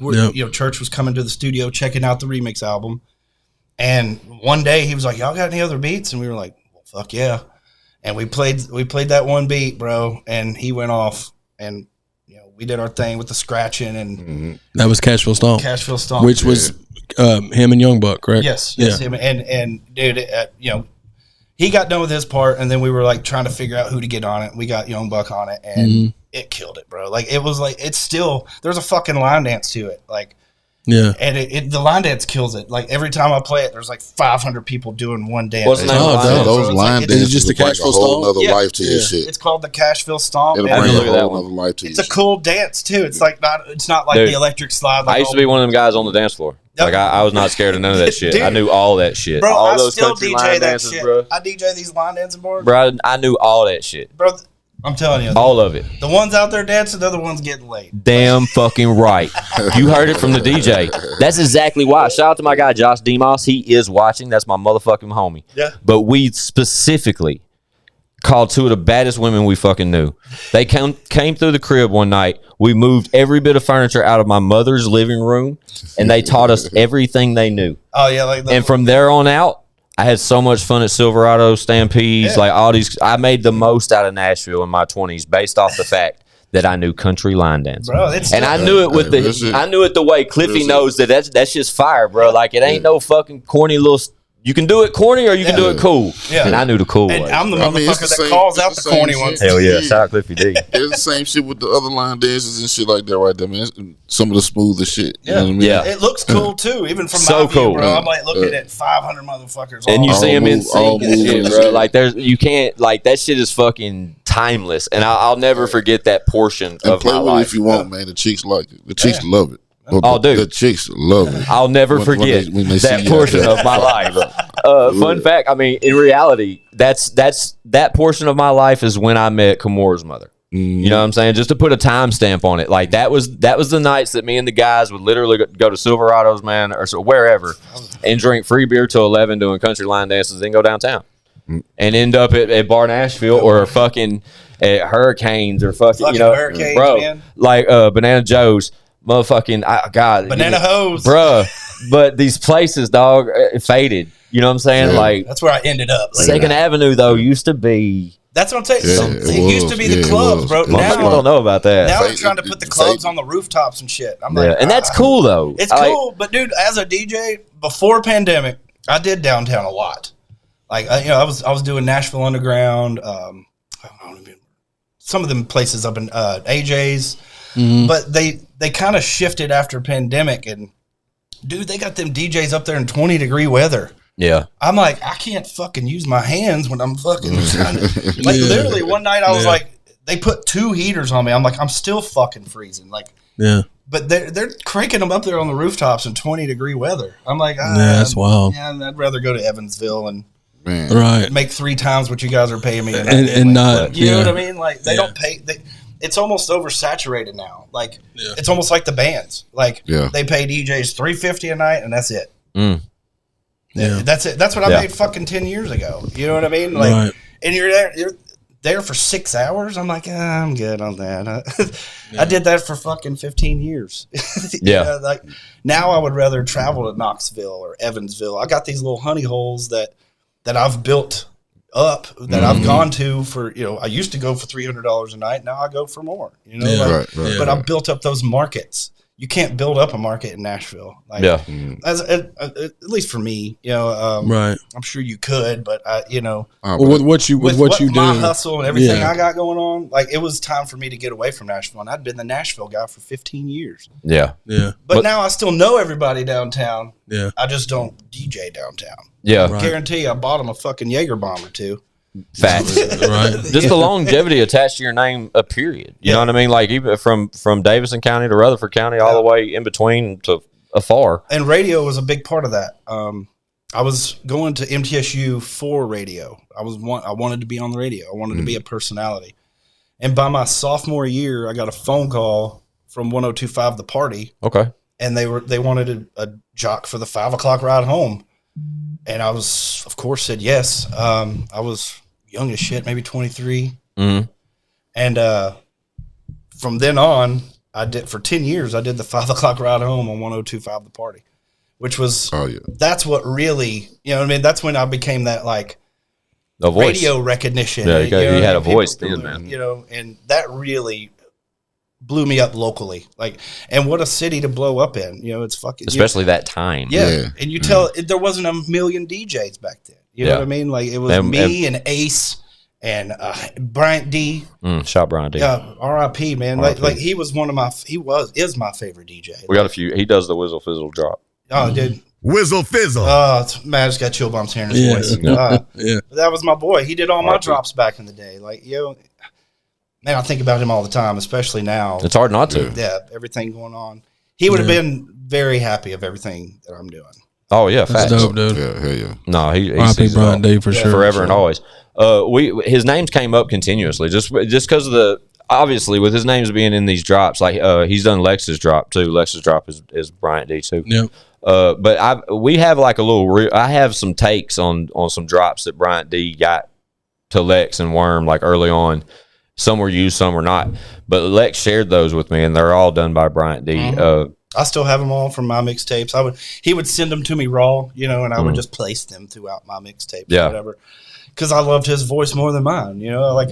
Church was coming to the studio checking out the remix album, and one day he was like, "Y'all got any other beats?" And we were like, "Well, fuck yeah!" And we played that one beat, bro, and he went off, and we did our thing with the scratching, and that was Cashville Stomp, which was him and Young Buck, correct? Yes, him and dude, he got done with his part, and then we were like trying to figure out who to get on it. We got Young Buck on it, and it killed it, bro. bro. Like it was like it's still there's a fucking line dance to it. Like Yeah. And the line dance kills it. Like every time I play it, there's like 500 people doing one dance. What's the name of the line dance? Those line like, dances just the like a Cashville whole Stomp? nother life to your shit. It's called the Cashville Stomp. It'll and bring look at a that whole one. nother life to it's your a cool dance too. It's like it's not like Dude, the electric slide. Like I used to be one of them guys on the dance floor. Yep. Like I was not scared of none of that shit. Dude. I knew all that shit. Bro, all I those still country DJ line that dances, shit. bro. I DJ these line dancing boards. Bro, I knew all that shit. Bro, I'm telling you. All of it. The ones out there dancing, they're the ones getting laid. Damn fucking right. You heard it from the DJ. That's exactly why. Shout out to my guy Josh Demos. He is watching. That's my motherfucking homie. Yeah. But we specifically called two of the baddest women we fucking knew. They came through the crib one night. We moved every bit of furniture out of my mother's living room, and they taught us everything they knew. Oh yeah, like And from there on out, I had so much fun at Silverado, Stampedes, like all these. I made the most out of Nashville in my 20s based off the fact that I knew country line dancing. Bro, it's And I knew it with I knew it the way Cliffy knows that's just fire, bro. Like it ain't no fucking corny little. You can do it corny or you can do it cool. Yeah. And I knew the cool and way. I'm the I mean, it's motherfucker the that same- calls out it's the the corny same ones. shit. Hell yeah! Shout out Cliffy D. It's the same shit with the other line dances and shit like that right there, man. It's some of the smoothest shit. You know what I mean? Yeah. It looks cool too, even from So my view, cool. bro. I'm like looking at 500 motherfuckers. And you all see them in all sync and shit, moves bro. and Like you can't like that shit is fucking timeless, and I'll never forget that portion And of play my with it life. if you want, man. The chicks like it. The chicks love it. Oh, dude. The chicks love it. I'll never forget when they see that you portion out there. of my life. Fun fact, I mean, in reality, that portion of my life is when I met Kimura's mother. You know what I'm saying? Just to put a timestamp on it, like that was the nights that me and the guys would literally go to Silverado's, man, or so wherever, and drink free beer till 11, doing country line dances, then go downtown, and end up at Bar Nashville or fucking at Hurricanes or fucking you know, Hurricanes, bro, man. like Banana Joe's. Motherfucking God, Banana hose, bruh. But these places, dog, it faded. You know what I'm saying? Yeah. Like That's where I ended up. Like, Second Avenue, though, used to be. That's what I'm saying. Yeah, So, it used to be the clubs, bro. It was. Motherfuckers don't know about that. Now they're Faded. trying to put the It clubs faded. on the rooftops and shit. I'm Yeah, like, and that's cool though. It's I like- cool, but dude, as a DJ before pandemic, I did downtown a lot. Like I was doing Nashville Underground. I don't know, some of them places up in AJ's, but they kind of shifted after pandemic. And dude, they got them DJs up there in 20-degree weather. Yeah, I'm like, I can't fucking use my hands when I'm fucking trying to. Like literally, one night I was like, they put 2 heaters on me. I'm like, I'm still fucking freezing. Like, Yeah. but they're cranking them up there on the rooftops in 20-degree weather. I'm like, that's wild. Yeah, I'd rather go to Evansville and Man. Right. make 3 times what you guys are paying me, And not, you know yeah. what I mean? Like they don't pay. It's almost oversaturated now. Like it's almost like the bands. Like they pay DJs $350 a night, and that's it. Yeah. That's it. That's what I made fucking 10 years ago. You know what I mean? Like, Right. and you're there for 6 hours. I'm like, I'm good on that. I did that for fucking 15 years. Yeah. know, like now I would rather travel to Knoxville or Evansville. I got these little honey holes that I've built up that I've gone to for, I used to go for $300 a night. Now I go for more, Right. but I've built up those markets. You can't build up a market in Nashville. Like, at least for me, Right. I'm sure you could, but Well, with what you do, my hustle and everything I got going on, like it was time for me to get away from Nashville. And I'd been the Nashville guy for 15 years. yeah, yeah, But now I still know everybody downtown. yeah. I just don't DJ downtown. yeah. Right. Guarantee you I bought him a fucking Jaeger bomb or 2. Facts. Right. Just the longevity attached to your name, a period. You know what I mean? Like even from Davidson County to Rutherford County, all the way in between to afar. And radio was a big part of that. I was going to MTSU for radio. I wanted to be on the radio. I wanted to be a personality. And by my sophomore year, I got a phone call from 102.5 The Party. Okay. And they wanted a jock for the 5 o'clock ride home. And I was, of course, said yes. I was young as shit, maybe 23. Mm-hmm. And from then on, for 10 years, I did the 5 o'clock ride home on 102.5 The Party, which was, that's what really, you know what I mean? That's when I became that, like, The voice. radio recognition. Yeah, you had a People- voice then, man. And that really blew me up locally. Like, and what a city to blow up in. It's fucking, Especially that time. yeah. And you tell there wasn't a million DJs back then. You know what I mean? Like it was me and Ace And Bryant D. Shout Bryant D. Yeah, R.I.P. man. Like he was is my favorite DJ. We got a few. He does the Whizzle Fizzle drop. Oh, dude. Whizzle Fizzle. Man, I just got chill bumps hearing his voice. Yeah. But that was my boy. He did all my drops back in the day. Like, man, I think about him all the time, especially now. It's hard not to. Yeah, everything going on. He would have been very happy of everything that I'm doing. Oh yeah, That's facts. dope, dude. Yeah, hell yeah. No, he R.I.P. Brian D for sure. Forever and always. His names came up continuously just because of the obviously with his names being in these drops. Like he's done Lex's drop too. Lex's drop is Bryant D too. Yep. But we have like a little. I have some takes on some drops that Bryant D got to Lex and Worm like early on. Some were used, some were not. But Lex shared those with me, and they're all done by Bryant D. Mm-hmm. I still have them all from my mixtapes. He would send them to me raw, and I would just place them throughout my mixtapes or whatever. Because I loved his voice more than mine, Like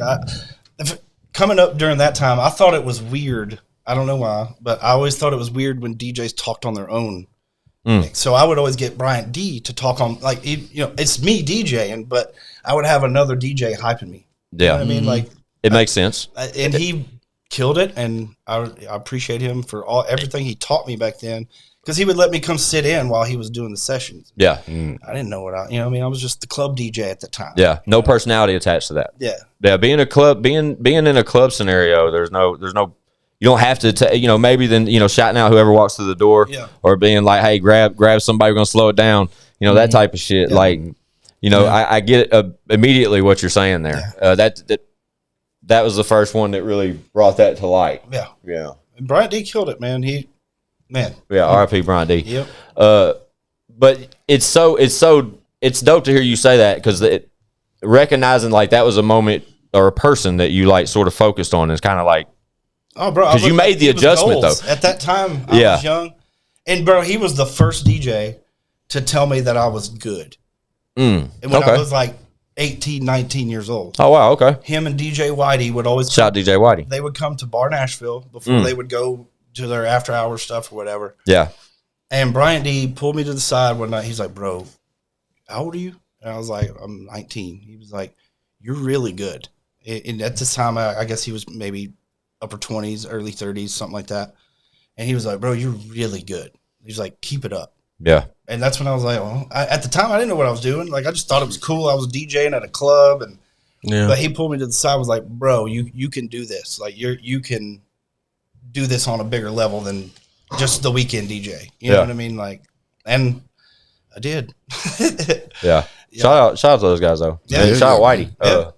coming up during that time, I thought it was weird. I don't know why, but I always thought it was weird when DJs talked on their own. So I would always get Bryant D to talk on, like, it's me DJing, but I would have another DJ hyping me. Yeah, you know what I mean, like it makes sense. And he killed it, and I appreciate him for everything he taught me back then. Because he would let me come sit in while he was doing the sessions. Yeah, I didn't know what I was just the club DJ at the time. Yeah, no personality attached to that. Yeah, being in a club scenario, there's no. You don't have to, maybe then, shouting out whoever walks through the door, or being like, hey, grab somebody, we're gonna slow it down, that type of shit. Yeah. Like, I get immediately what you're saying there. That was the first one that really brought that to light. Yeah. And Bryant D killed it, man. Yeah, R.I.P. Bryant D. Yep. But it's dope to hear you say that, because recognizing like that was a moment or a person that you like sort of focused on is kind of like, oh, bro, because you made the adjustment though. At that time, I was young, and bro, he was the first DJ to tell me that I was good. And when I was like 18, 19 years old. Oh wow, okay. Him and DJ Whitey would always shout DJ Whitey. They would come to Bar Nashville before they would go to their after hour stuff or whatever. Yeah. And Bryant D pulled me to the side one night. He's like, "Bro, how old are you?" And I was like, "I'm 19." He was like, "You're really good." And at this time, I guess he was maybe upper 20s, early 30s, something like that. And he was like, "Bro, you're really good." He's like, "Keep it up." Yeah. And that's when I was like, well, at the time, I didn't know what I was doing. Like, I just thought it was cool. I was DJing at a club, but he pulled me to the side. Was like, "Bro, you can do this. Like, you can do this on a bigger level than just the weekend DJ." You know what I mean? Like, and I did. Yeah. Shout out to those guys though. Yeah. Shout out Whitey.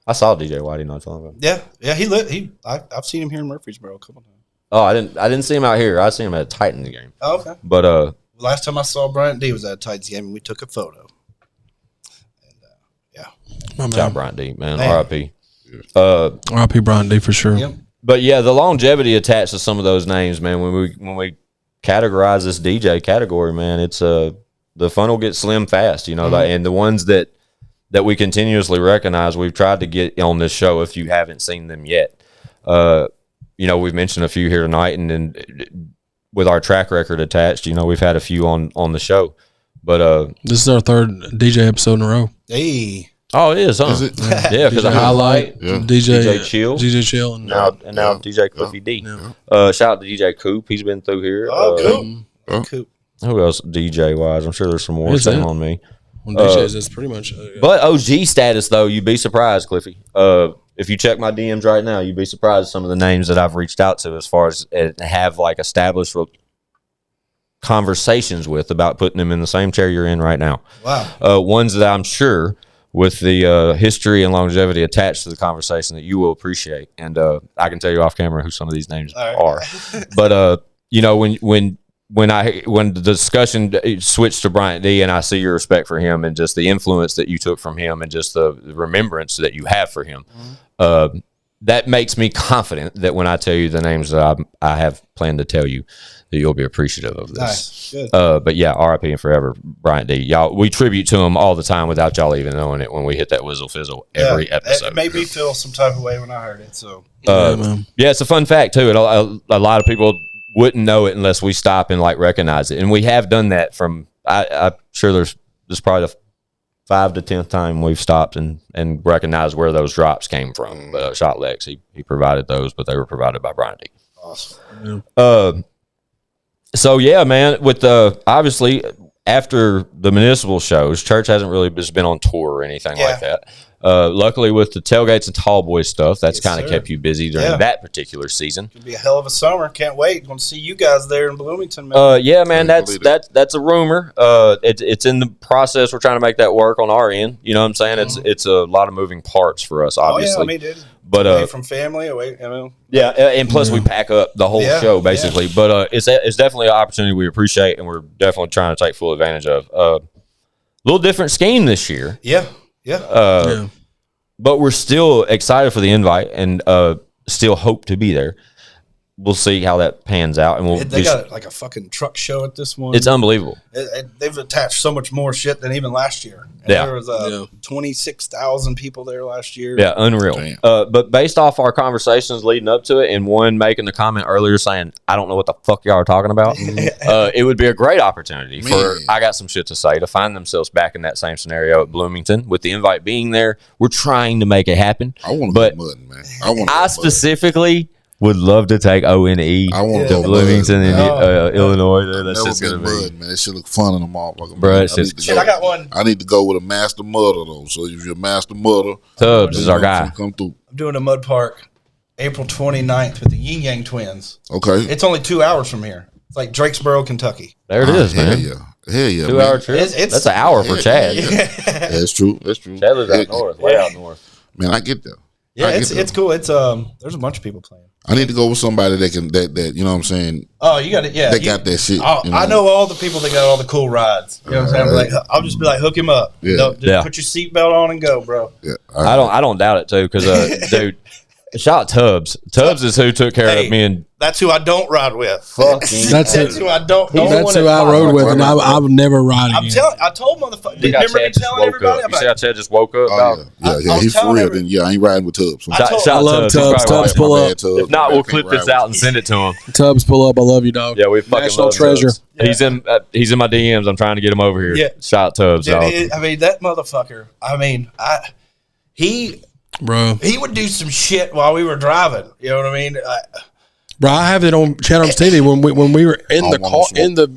I saw DJ Whitey not too long ago. Yeah. I've seen him here in Murfreesboro a couple times. Oh, I didn't see him out here. I seen him at a Titans game. Oh, okay. But last time I saw Bryant D was at a Titans game, and we took a photo. And shout out Bryant D, man. R.I.P. R.I.P. Bryant D for sure. Yep. But yeah, the longevity attached to some of those names, man. When we categorize this DJ category, man, it's the funnel gets slim fast, and the ones that we continuously recognize, we've tried to get on this show if you haven't seen them yet. We've mentioned a few here tonight, and with our track record attached, we've had a few on the show. But this is our third DJ episode in a row. Hey. Oh, it is, huh? Is it? Yeah, because I highlight DJ Chill, and now DJ Cliffy D. Shout out to DJ Coop. He's been through here. Coop. Who else DJ wise? I'm sure there's some more. Shame on me. DJs, that's pretty much. But OG status though, you'd be surprised, Cliffy. If you check my DMs right now, you'd be surprised at some of the names that I've reached out to as far as have like established conversations with about putting them in the same chair you're in right now. Wow. Ones that I'm sure with the history and longevity attached to the conversation that you will appreciate. And I can tell you off camera who some of these names are. But when the discussion switched to Bryant D, and I see your respect for him and just the influence that you took from him and just the remembrance that you have for him, that makes me confident that when I tell you the names that I have planned to tell you, that you'll be appreciative of this. Nice. Good. But yeah, R.I.P. and forever, Bryant D. Y'all, we tribute to him all the time without y'all even knowing it when we hit that whizzle fizzle every episode. It made me feel some type of way when I heard it. So yeah, it's a fun fact too. And a lot of people wouldn't know it unless we stop and like recognize it, and we have done that. From I'm sure there's probably 5 to 10th time we've stopped and recognized where those drops came from. Shot Lex, he provided those, but they were provided by Brian D. Awesome. So yeah, man, with the obviously after the municipal shows, church hasn't really just been on tour or anything like that. Luckily with the tailgates and tall boy stuff, that's kind of kept you busy during that particular season. It'll be a hell of a summer. Can't wait. Want to see you guys there in Bloomington, man. Yeah, man, that's a rumor. It's in the process. We're trying to make that work on our end. You know what I'm saying? It's a lot of moving parts for us, obviously. I mean, dude. But away from family, away. Yeah, and plus we pack up the whole show basically. But it's definitely an opportunity we appreciate, and we're definitely trying to take full advantage of. A little different scheme this year. Yeah. But we're still excited for the invite and still hope to be there. We'll see how that pans out, and they got like a fucking truck show at this one. It's unbelievable. They've attached so much more shit than even last year. And there was 26,000 people there last year. Yeah, unreal. But based off our conversations leading up to it, and one making the comment earlier saying, "I don't know what the fuck y'all are talking about," it would be a great opportunity for I got some shit to say to find themselves back in that same scenario at Bloomington with the invite being there. We're trying to make it happen. I want to go mudding, man. I specifically would love to take ONE to Bloomington in Illinois. That's just gonna be mud, man. That shit look fun in the mall, bro. I got one. I need to go with a master mudder though. So if you're a master mudder, Tubbs is our guy. Come through. I'm doing a mud park April 29th with the Yin Yang Twins. Okay, it's only 2 hours from here. It's like Drakesboro, Kentucky. There it is, man. Hell yeah, 2 hour trip. That's an hour for Chad. Yeah, that's true. Chad lives out north, way out north. Man, I get there. Yeah, it's cool. It's there's a bunch of people playing. I need to go with somebody that you know what I'm saying. Oh, you got it. Yeah, they got that shit. I know all the people that got all the cool rides. You know what I'm saying? I'll just be like, hook him up. Yeah. Just put your seatbelt on and go, bro. Yeah, I don't doubt it too, because dude, shout out Tubbs. Tubbs is who took care of me and. That's who I don't ride with. That's who I don't. That's who I rode with, and I would never ride again. I'm telling. I told motherfuckers. Remember me telling everybody about? You see how Chad just woke up? Oh, yeah. He's for real. Then I ain't riding with Tubbs. I love Tubbs. Tubbs, pull up. If not, we'll clip this out and send it to him. Tubbs, pull up. I love you, dog. Yeah, we fucking National love treasure. Tubbs. He's in my DMs. I'm trying to get him over here. Yeah. Shout out Tubbs, dog. I mean, that motherfucker. I mean, he would do some shit while we were driving. You know what I mean? Bro, I have it on ChadArmesTV when we were in the car in the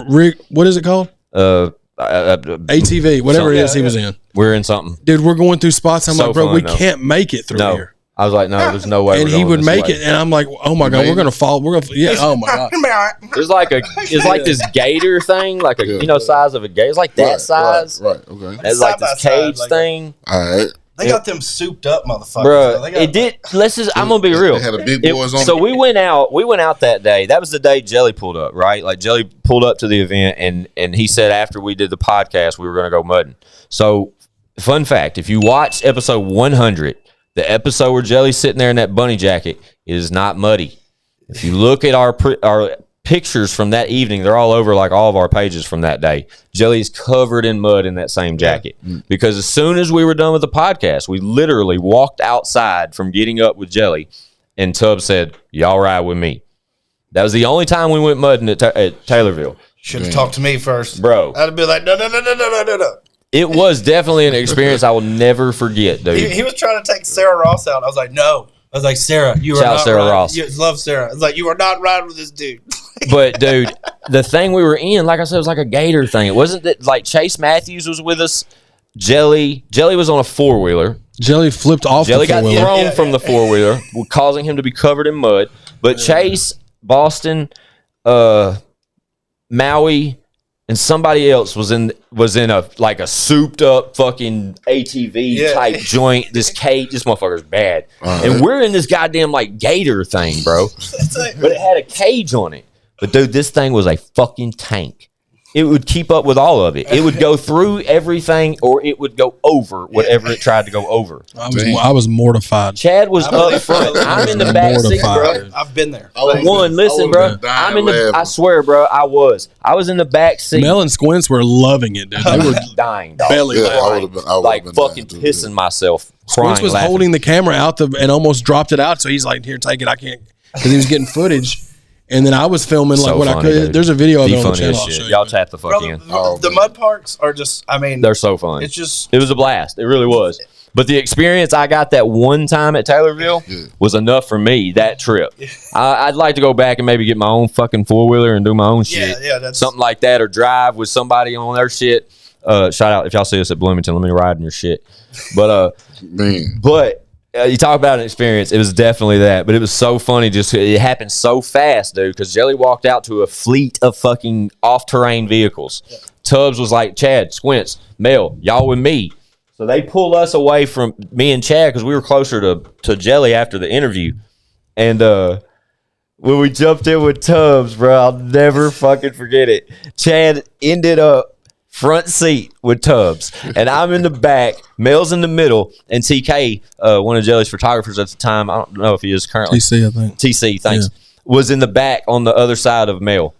rig. What is it called? ATV, whatever it is. He was in. We're in something, dude. We're going through spots. I'm like, bro, we can't make it through here. I was like, no, there's no way. And he would make it, and I'm like, oh my god, we're gonna fall. We're gonna, oh my god. It's like this gator thing, like a size of a gator. It's like that size, right? Okay. It's like this cage thing. All right. They got them souped up motherfuckers. Bro, it did. I'm gonna be real. They had a big boys on. So we went out that day. That was the day Jelly pulled up, right? Like Jelly pulled up to the event, and he said after we did the podcast, we were gonna go mudding. So, fun fact: if you watch episode 100, the episode where Jelly's sitting there in that bunny jacket, it is not muddy. If you look at our pictures from that evening, they're all over like all of our pages from that day. Jelly's covered in mud in that same jacket because as soon as we were done with the podcast, we literally walked outside from getting up with Jelly, and Tubbs said, "Y'all ride with me." That was the only time we went mudding at Taylorville. Should have talked to me first, bro. I'd be like, no. It was definitely an experience I will never forget, dude. He was trying to take Sarah Ross out. I was like, no. I was like, Sarah, you are not Sarah Ross. Love Sarah. I was like, you are not riding with this dude. But dude, the thing we were in, like I said, it was like a gator thing. It wasn't that like Chase Matthews was with us. Jelly was on a 4-wheeler. Jelly flipped off. Jelly got thrown from the 4-wheeler, causing him to be covered in mud. But Chase, Boston, Maui, and somebody else was in a souped up fucking ATV type joint. This motherfucker's bad. And we're in this goddamn like gator thing, bro. But it had a cage on it. But dude, this thing was a fucking tank. It would keep up with all of it. It would go through everything, or it would go over whatever it tried to go over. I was mortified. Chad was up front. I'm in the back seat, bro. I've been there. Listen, bro. I swear, bro. I was in the back seat. Mel and Squints were loving it, dude. They were dying, dog. Belly laughing. Like fucking pissing myself. Squints was holding the camera out and almost dropped it out. So he's like, "Here, take it. I can't," because he was getting footage. And then I was filming like what I could. Dude. There's a video of The it on the channel. funniest shit. Y'all chat the fuck in. The mud parks are just, I mean, They're so fun. it's just, It was a blast. It really was. But the experience I got that one time at Taylorville was enough for me that trip. I'd like to go back and maybe get my own fucking 4-wheeler and do my own shit. Yeah, that's something like that, or drive with somebody on their shit. Shout out if y'all see us at Bloomington. Let me ride in your shit. But Man. You talk about an experience. It was definitely that, but it was so funny. Just it happened so fast, dude. Because Jelly walked out to a fleet of fucking off-terrain vehicles. Yeah. Tubbs was like, Chad, Squints, Mel, y'all with me. So they pulled us away from me and Chad because we were closer to Jelly after the interview. And when we jumped in with Tubbs, bro, I'll never fucking forget it. Chad ended up front seat with Tubbs, and I'm in the back. Mel's in the middle, and TK, one of Jelly's photographers at the time, I don't know if he is currently. TC, I think. TC, thanks. Yeah. Was in the back on the other side of Mel.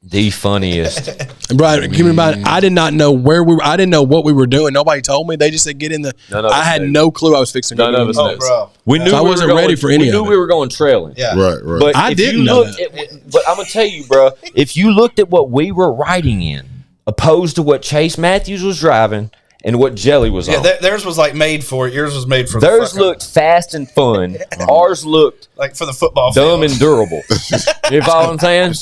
The funniest. And Brian, keep in mind, I did not know where we were. I didn't know what we were doing. Nobody told me. They just said get in the. I had no clue I was fixing to go. Bro. We knew so I wasn't ready for any of it. We knew we were going trailing. Yeah. Right. But I didn't know that. But I'm going to tell you, bro, if you looked at what we were riding in, opposed to what Chase Matthews was driving and what Jelly was on. Theirs was like made for it. Yours was made for theirs looked fast and fun. Ours looked like for the football dumb field. And durable. You follow what I'm saying?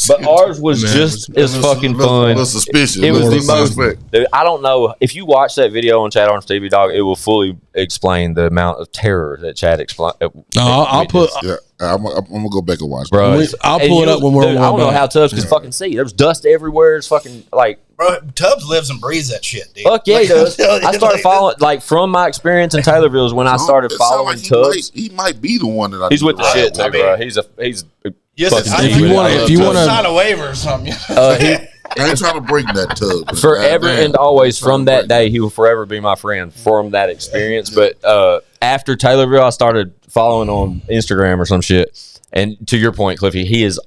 But ours was just as fucking fun. Suspicious. It was the most. Dude, I don't know if you watch that video on ChadArmesTV, dog. It will fully explain the amount of terror that Chad explained. I'll put. Yeah, I'm gonna go back and watch, bro. I'll pull it up when we're. Dude, I don't know how Tubbs could fucking see. There's dust everywhere. It's fucking like. Bro, Tubbs lives and breathes that shit, dude. Fuck yeah, he does. I started following, like, from my experience in Taylorville is when I started following Tubbs. He might be the one that he's with the shit too, bro. He's if you want to sign a waiver or something. I ain't trying to break that Tubbs. Forever and always from that day, he will forever be my friend from that experience. But after Taylorville, I started following on Instagram or some shit. And to your point, Cliffy, he is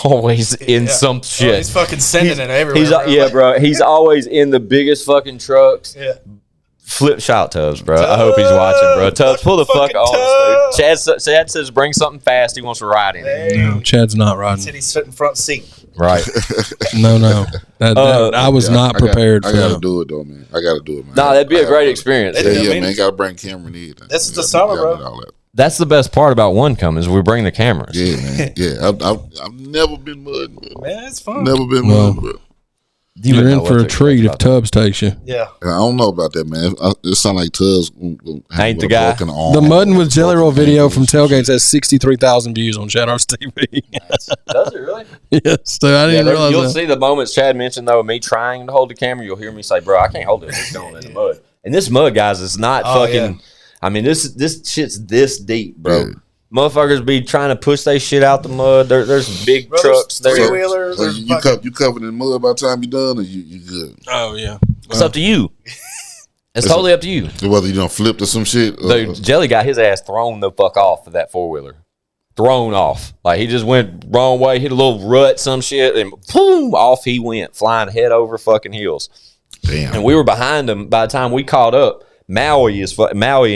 always in some shit. He's fucking sending it everywhere. Bro. He's always in the biggest fucking trucks. Yeah. Flip shout Tubbs, bro. I hope he's watching, bro. Tubbs, pull the fuck on, dude. Chad says bring something fast. He wants to ride in it. No, Chad's not riding. He said he's sitting front seat. Right. No. I was not prepared for that. I gotta do it though, man. I gotta do it, man. Nah, that'd be a great experience. Yeah, man. Gotta bring Cameron in. This is the summer, bro. That's the best part about one coming is we bring the cameras. Yeah, man. Yeah, I've never been mud, man. It's fun. Never been mud, bro. You're in for a treat if Tubbs takes you. Yeah. I don't know about that, man. It sounds like Tubbs ain't the guy. The Muddin' with Jelly Roll video from Tailgates has 63,000 views on ChadArmesTV. Does it really? Yes. So I didn't realize you'll that. see the moments Chad mentioned, though, of me trying to hold the camera. You'll hear me say, bro, I can't hold it. It's going in the mud. And this mud, guys, is not fucking. Yeah. I mean, this shit's this deep, bro. Yeah. Motherfuckers be trying to push their shit out the mud. There's big trucks there. Three-wheelers. So you covered in mud by the time you're done, or you good? Oh, yeah. It's up to you. It's totally up to you. Whether you don't flip to some shit. Dude, Jelly got his ass thrown the fuck off of that 4-wheeler. Thrown off. Like, he just went wrong way, hit a little rut, some shit, and boom, off he went, flying head over fucking heels. Damn. And we were behind him by the time we caught up. Maui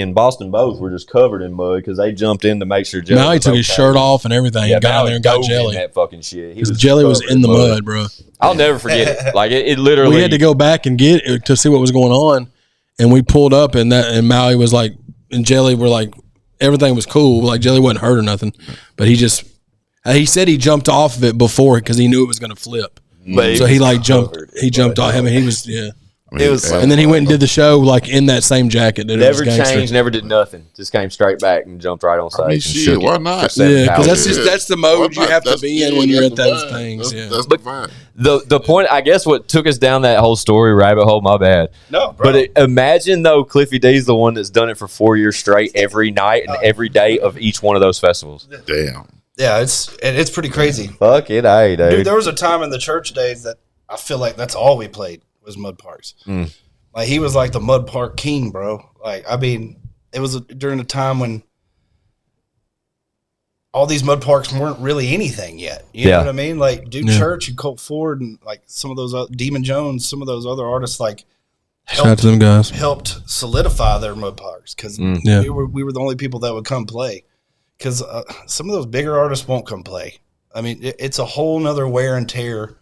and Boston both were just covered in mud because they jumped in to make sure Jelly Maui took his shirt off and everything and got in there and got Jelly. That fucking shit. Jelly was in the mud, bro. I'll never forget it. Like it literally. We had to go back and get it to see what was going on, and we pulled up and Maui was like, and Jelly were like, everything was cool. Like Jelly wasn't hurt or nothing, but he said he jumped off of it before because he knew it was going to flip. So he like jumped. He jumped off. I mean, he was It was, and then he went and did the show like in that same jacket. Never changed, never did nothing. Just came straight back and jumped right on stage. I mean, shit, why not? Yeah, because that's the mode you have to be in when you're at those things. That's the vibe. The point, I guess, what took us down that whole story rabbit hole. My bad. No, bro. But imagine though, Cliffy D's the one that's done it for 4 years straight, every night and every day of each one of those festivals. Damn. Yeah, it's pretty crazy. Fuck it, hey, dude. There was a time in the church days that I feel like that's all we played was mud parks. Like he was like the mud park king, bro. Like I mean, it was during a time when all these mud parks weren't really anything yet. You know what I mean? Like Dude Church and Colt Ford and like some of those Demon Jones, some of those other artists like shout out to them guys. Helped solidify their mud parks because we were the only people that would come play. because some of those bigger artists won't come play. I mean, it's a whole nother wear and tear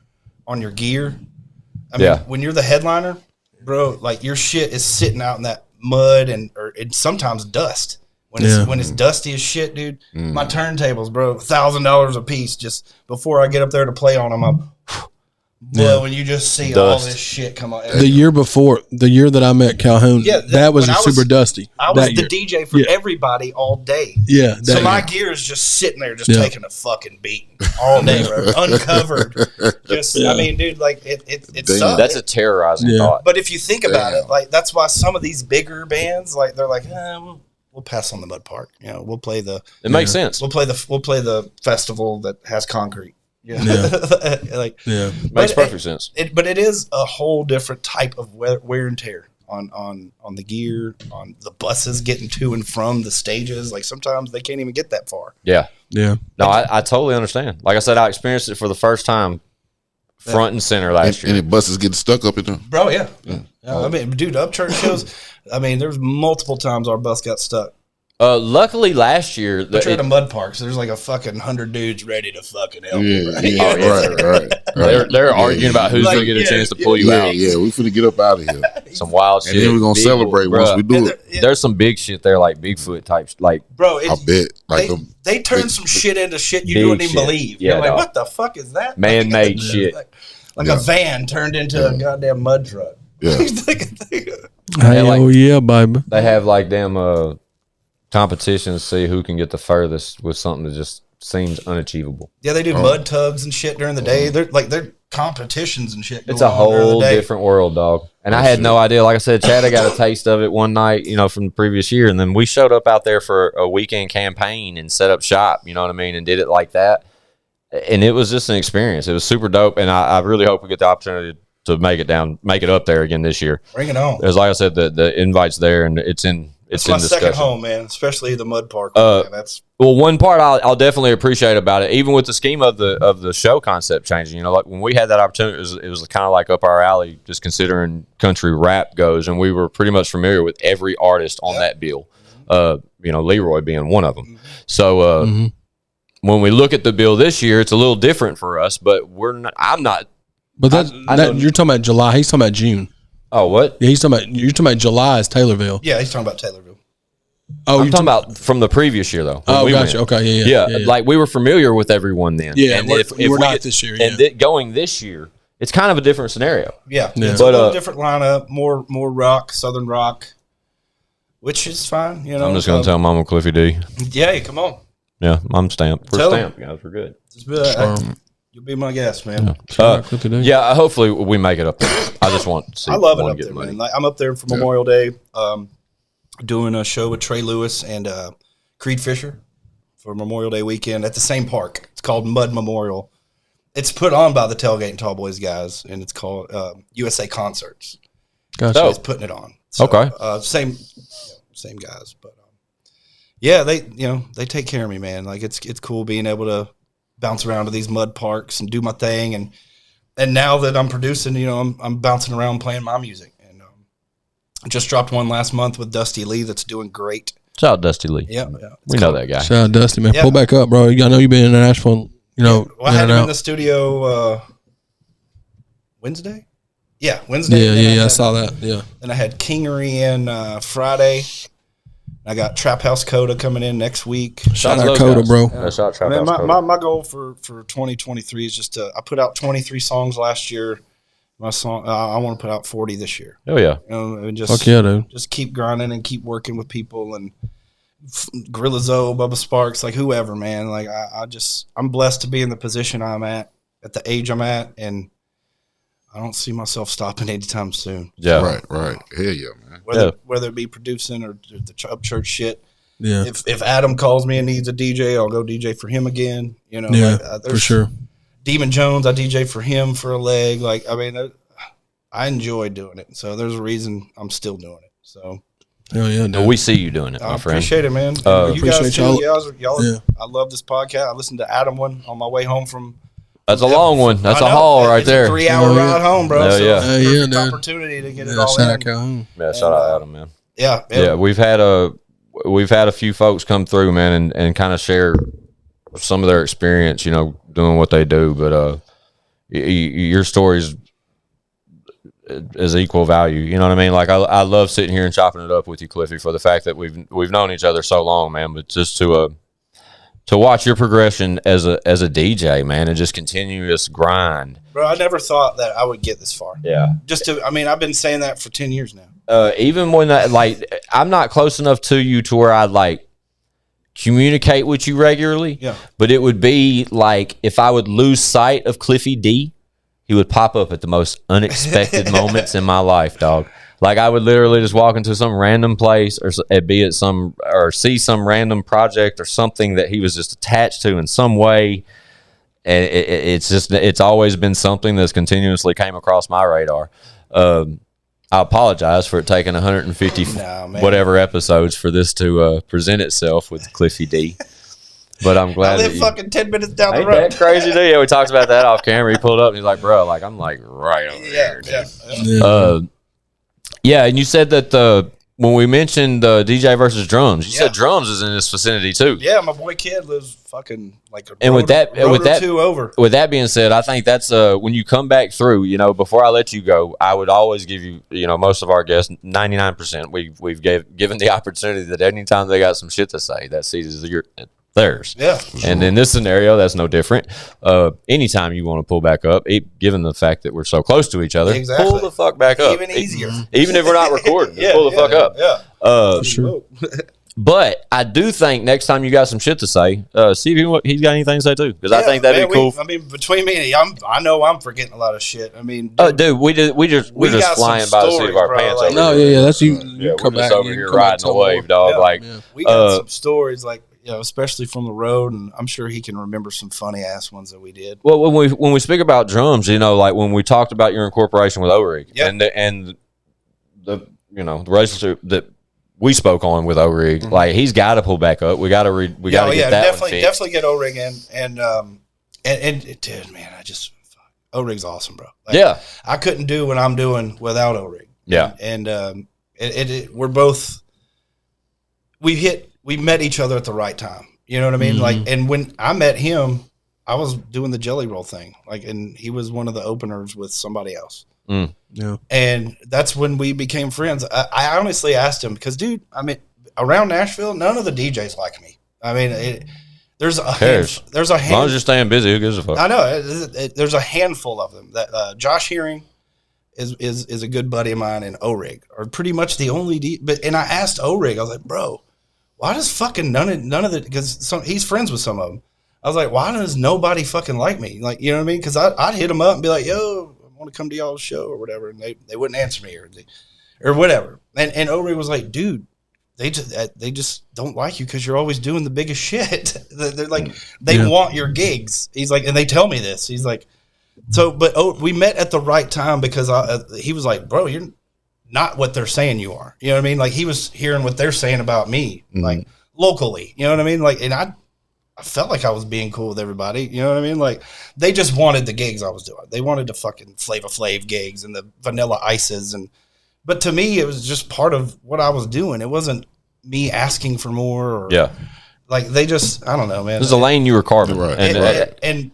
on your gear. I mean, when you're the headliner, bro, like your shit is sitting out in that mud and sometimes dust. When it's dusty as shit, dude. My turntables, bro, $1,000 a piece. Just before I get up there to play on them, I'm when you just see all this shit come on. The year before, the year that I met Calhoun, that was super dusty. I was the DJ for everybody all day. Yeah. So my gear is just sitting there, just taking a fucking beating all day, bro. Uncovered. I mean, dude, like it sucks. That's a terrorizing thought. But if you think about it, like that's why some of these bigger bands, like they're like, we'll pass on the mud park. You know, we'll play the. It makes sense. We'll play the festival that has concrete. Makes perfect sense. But it is a whole different type of wear and tear on the gear, on the buses getting to and from the stages. Like sometimes they can't even get that far. Yeah. No, I totally understand. Like I said, I experienced it for the first time, front and center last year. And the buses getting stuck up in them. Bro, yeah. I mean, dude, Upchurch shows. I mean, there's multiple times our bus got stuck. Luckily, last year, you're at a mud park, so there's like a fucking 100 dudes ready to fucking help you. Right. They're arguing about who's going to get a chance to pull you out. Yeah, we finna get up out of here. Some wild shit. And then we're going to celebrate once we do it. There's some big shit there, like Bigfoot types. Like, bro, I bet. Like they turn some shit into shit you wouldn't even believe. Yeah, you're like, what the fuck is that? Man-made shit. Like a van turned into a goddamn mud truck. Yeah. Baby. They have like damn competitions to see who can get the furthest with something that just seems unachievable. Yeah, they do mud tugs and shit during the day. They're competitions and shit. It's a whole different world, dog. And I had no idea. Like I said, Chad, I got a taste of it one night, from the previous year. And then we showed up out there for a weekend campaign and set up shop, you know what I mean? And did it like that. And it was just an experience. It was super dope. And I really hope we get the opportunity to make it up there again this year. Bring it on. As like I said, the invite's there and it's my discussion. Second home, man. Especially the mud park. That's one part I'll definitely appreciate about it, even with the scheme of the show concept changing. Like when we had that opportunity, it was kind of like up our alley, just considering country rap goes, and we were pretty much familiar with every artist on that bill. Leroy being one of them. Mm-hmm. So when we look at the bill this year, it's a little different for us, but I'm not. But you're talking about July. He's talking about June. Oh, what? Yeah, you're talking about July is Taylorville. Yeah, he's talking about Taylorville. Oh, I'm talking about from the previous year, though. Oh, gotcha. Okay, yeah. Like we were familiar with everyone then. Yeah, and if we're not this year. And going this year, it's kind of a different scenario. Yeah. It's a little different lineup, more rock, southern rock, which is fine. I'm just going to tell Mama Cliffy D. Yeah, come on. Yeah, I'm stamped. We're stamped, guys. We're good. You'll be my guest, man. Hopefully we make it up there. I just want to see. I love it up there, man. Like, I'm up there for Memorial Day, doing a show with Trey Lewis and Creed Fisher for Memorial Day weekend at the same park. It's called Mud Memorial. It's put on by the Tailgate and Tall Boys guys, and it's called USA Concerts. Gotcha. It's putting it on. So, okay. Same guys, but they take care of me, man. Like it's cool being able to bounce around to these mud parks and do my thing, and now that I'm producing, I'm bouncing around playing my music, and just dropped one last month with Dusty Lee that's doing great. Shout out Dusty Lee. Yeah. We know that guy. Shout out Dusty, man. Pull back up, bro. I know you've been in Nashville. I had him in the studio Wednesday. Yeah, Wednesday. Yeah, I saw that. Yeah. Then I had Kingery in Friday. I got Trap House Coda coming in next week. Shout out Coda, bro. Yeah, shout out Trap House Coda. My goal for 2023 is just I put out 23 songs last year. My song, I want to put out 40 this year. Oh yeah. And fuck yeah, dude. Just keep grinding and keep working with people and Gorilla Zoe, Bubba Sparks, like whoever, man. Like I'm blessed to be in the position I'm at the age I'm at, and I don't see myself stopping anytime soon. Yeah. Right. Hell yeah, man. Whether it be producing or the Upchurch shit. Yeah. If Adam calls me and needs a DJ, I'll go DJ for him again. For sure. Demon Jones, I DJ for him for a leg. Like, I mean, I enjoy doing it. So there's a reason I'm still doing it. So. Hell yeah, dude. We see you doing it, my friend. I appreciate it, man. You guys too. Y'all. I love this podcast. I listened to Adam one on my way home from. That's a long one. That's a haul right there. It's a 3-hour ride home, bro. Hell yeah. So it's a perfect opportunity to get it all shout in. out Calhoun. Yeah, shout out Adam, man. Yeah. We've had we've had a few folks come through, man, and kind of share some of their experience, doing what they do. But your stories is equal value. You know what I mean? Like I love sitting here and chopping it up with you, Cliffy, for the fact that we've known each other so long, man. But just to watch your progression as a DJ, man, and just continuous grind. Bro, I never thought that I would get this far. Yeah. I've been saying that for 10 years now. Even when I'm not close enough to you to where I'd communicate with you regularly. Yeah. But it would be like if I would lose sight of Cliffy D, he would pop up at the most unexpected moments in my life, dog. Like I would literally just walk into some random place or see some random project or something that he was just attached to in some way. And it's always been something that's continuously came across my radar. I apologize for it taking 150 whatever episodes for this to present itself with Cliffy D. But I'm glad I live fucking 10 minutes down the road. Ain't that crazy, dude? Yeah, we talked about that off camera. He pulled up and he's like, bro, I'm right over there, dude. Yeah, and you said that when we mentioned DJ versus drums, you said drums is in this vicinity too. Yeah, my boy Kid lives fucking like a and road, with that two over. With that being said, I think that's when you come back through, before I let you go, I would always give you, most of our guests, 99%, we've given the opportunity that anytime they got some shit to say, that seat is theirs. Yeah. And in this scenario, that's no different. Anytime you want to pull back up, given the fact that we're so close to each other, pull the fuck back up. Even easier. Even if we're not recording, pull the fuck up. Yeah. Sure. But I do think next time you got some shit to say, see if he's got anything to say too, because I think that'd be cool. Between me and you, I know I'm forgetting a lot of shit. Dude, we're just flying by the seat of our pants. That's you. Yeah, we're just over here riding the wave, dog. We got some stories especially from the road, and I'm sure he can remember some funny ass ones that we did. Well, when we speak about drums, when we talked about your incorporation with O-Rig, and the relationship that we spoke on with O-Rig, he's got to pull back up. We got to get that one fixed. Definitely get O-Rig in, and dude, man, O-Rig's awesome, bro. I couldn't do what I'm doing without O-Rig. Yeah, and we met each other at the right time. You know what I mean? And when I met him, I was doing the Jelly Roll thing. And he was one of the openers with somebody else. Yeah. And that's when we became friends. I honestly asked him because, dude, around Nashville, none of the DJs like me. There's a handful. As long as you're staying busy, who gives a fuck? I know. There's a handful of them. That Josh Hearing is a good buddy of mine, and O-Rig are pretty much the only and I asked O-Rig, I was like, bro, why does fucking none of the, because he's friends with some of them. I was like, why does nobody fucking like me? You know what I mean? Because I'd hit them up and be like, yo, I want to come to y'all's show or whatever, and they wouldn't answer me or whatever. And O-Rig was like, dude, they just don't like you because you're always doing the biggest shit. They're like, they want your gigs. He's like, and they tell me this. He's like, we met at the right time because he was like, bro, you're not what they're saying you are. You know what I mean? He was hearing what they're saying about me, locally. You know what I mean? And I felt like I was being cool with everybody. You know what I mean? They just wanted the gigs I was doing. They wanted the fucking Flava Flav gigs and the Vanilla Ices. But to me, it was just part of what I was doing. It wasn't me asking for more. They just, I don't know, man. There's a lane you were carving. Right. And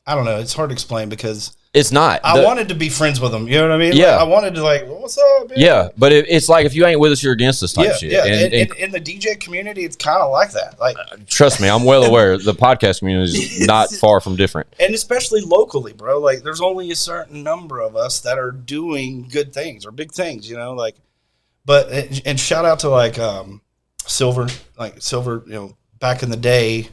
I don't know. It's hard to explain because it's not. I wanted to be friends with them. You know what I mean? Yeah. I wanted to well, what's up? Man? Yeah. But it's like if you ain't with us, you're against us type shit. Yeah. And in the DJ community, it's kind of like that. Trust me, I'm well aware. The podcast community is not far from different. And especially locally, bro. There's only a certain number of us that are doing good things or big things, But and shout out to Silver, back in the day.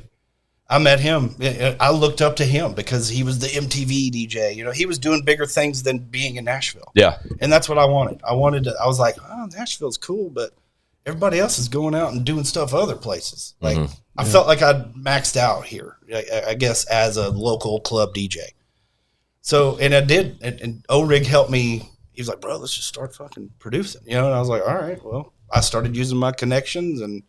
I met him. I looked up to him because he was the MTV DJ. He was doing bigger things than being in Nashville. Yeah. And that's what I wanted. I was like, oh, Nashville's cool, but everybody else is going out and doing stuff other places. I felt like I'd maxed out here, I guess, as a local club DJ. So, and I did. And O-Rig helped me. He was like, bro, let's just start fucking producing. And I was like, all right, well, I started using my connections, and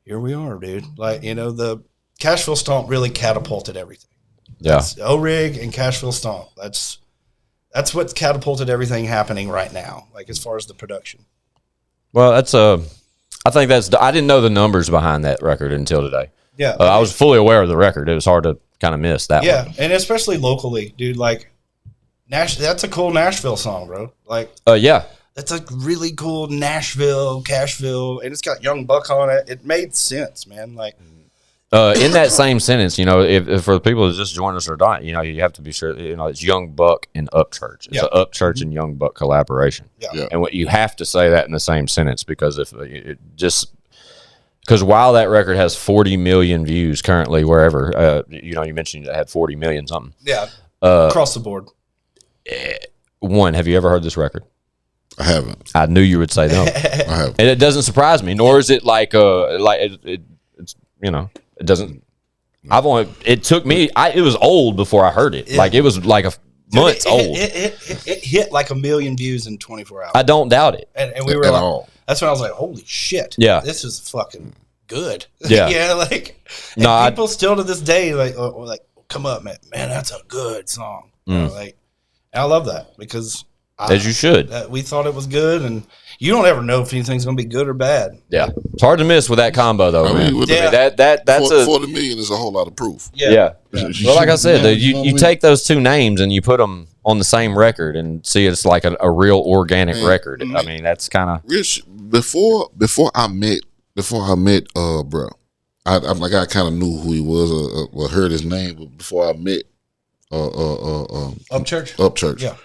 here we are, dude. The Cashville Stomp really catapulted everything. Yeah. O-Rig and Cashville Stomp. That's what's catapulted everything happening right now, as far as the production. Well, that's I I think that's. I didn't know the numbers behind that record until today. Yeah, I was fully aware of the record. It was hard to kind of miss that. Yeah, one. and especially locally, dude. Like, that's a cool Nashville song, bro. Like, yeah, that's a really cool Nashville, Cashville, and it's got Young Buck on it. It made sense, man. Like, in that same sentence, you know, if for the people that just joined us or not, you know, you have to be sure, you know, it's Young Buck and Upchurch. It's an Upchurch and Young Buck collaboration. Yeah. And what you have to say that in the same sentence because if it just because while that record has 40 million views currently wherever, you know, you mentioned it had 40 million something. Yeah. Across the board. One, have you ever heard this record? I haven't. I knew you would say no. I haven't. And it doesn't surprise me, nor is it like it's you know. It doesn't. It took me. It was old before I heard it. Like it was like months old. It hit like 1 million views in 24 hours. I don't doubt it. And we were at like, all. That's when I was like, holy shit. Yeah. This is fucking good. Yeah. Yeah. Like, people still to this day like come up, man. Man, that's a good song. You know, like, and I love that because as you should. We thought it was good, and you don't ever know if anything's going to be good or bad. Yeah, it's hard to miss with that combo, though, man. That's 40 million is a whole lot of proof. Yeah. Well, like I said, you take those two names and you put them on the same record and see it's like a real organic record. I mean, that's kind of before I met bro. I kind of knew who he was or heard his name, but before I met Upchurch. Yeah.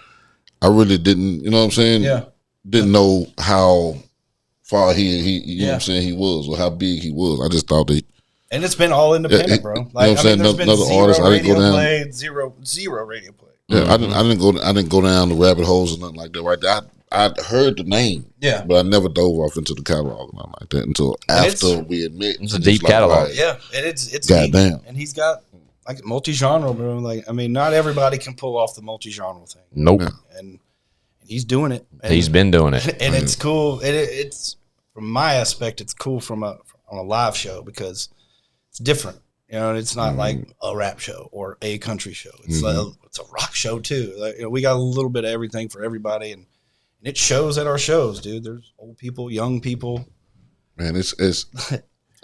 I really didn't, you know what I'm saying? Yeah. Didn't know how far he you know what I'm saying, he was or how big he was. I just thought that. And it's been all independent, bro. Like, you know what I'm saying? There's been Another artist, I didn't go down. Play, zero radio play. Yeah, I didn't go down the rabbit holes or nothing like that. Right there, I heard the name. Yeah, but I never dove off into the catalog or nothing like that until after we admit it's a deep catalog. Right. Yeah, and it's goddamn. And he's got like multi-genre, bro. Like, I mean, not everybody can pull off the multi-genre thing. Nope. Yeah. And he's doing it. And, he's been doing it, and it's cool. It's from my aspect, it's cool on a live show because it's different. You know, it's not like a rap show or a country show. It's it's a rock show too. Like, you know, we got a little bit of everything for everybody, and it shows at our shows, dude. There's old people, young people. Man, it's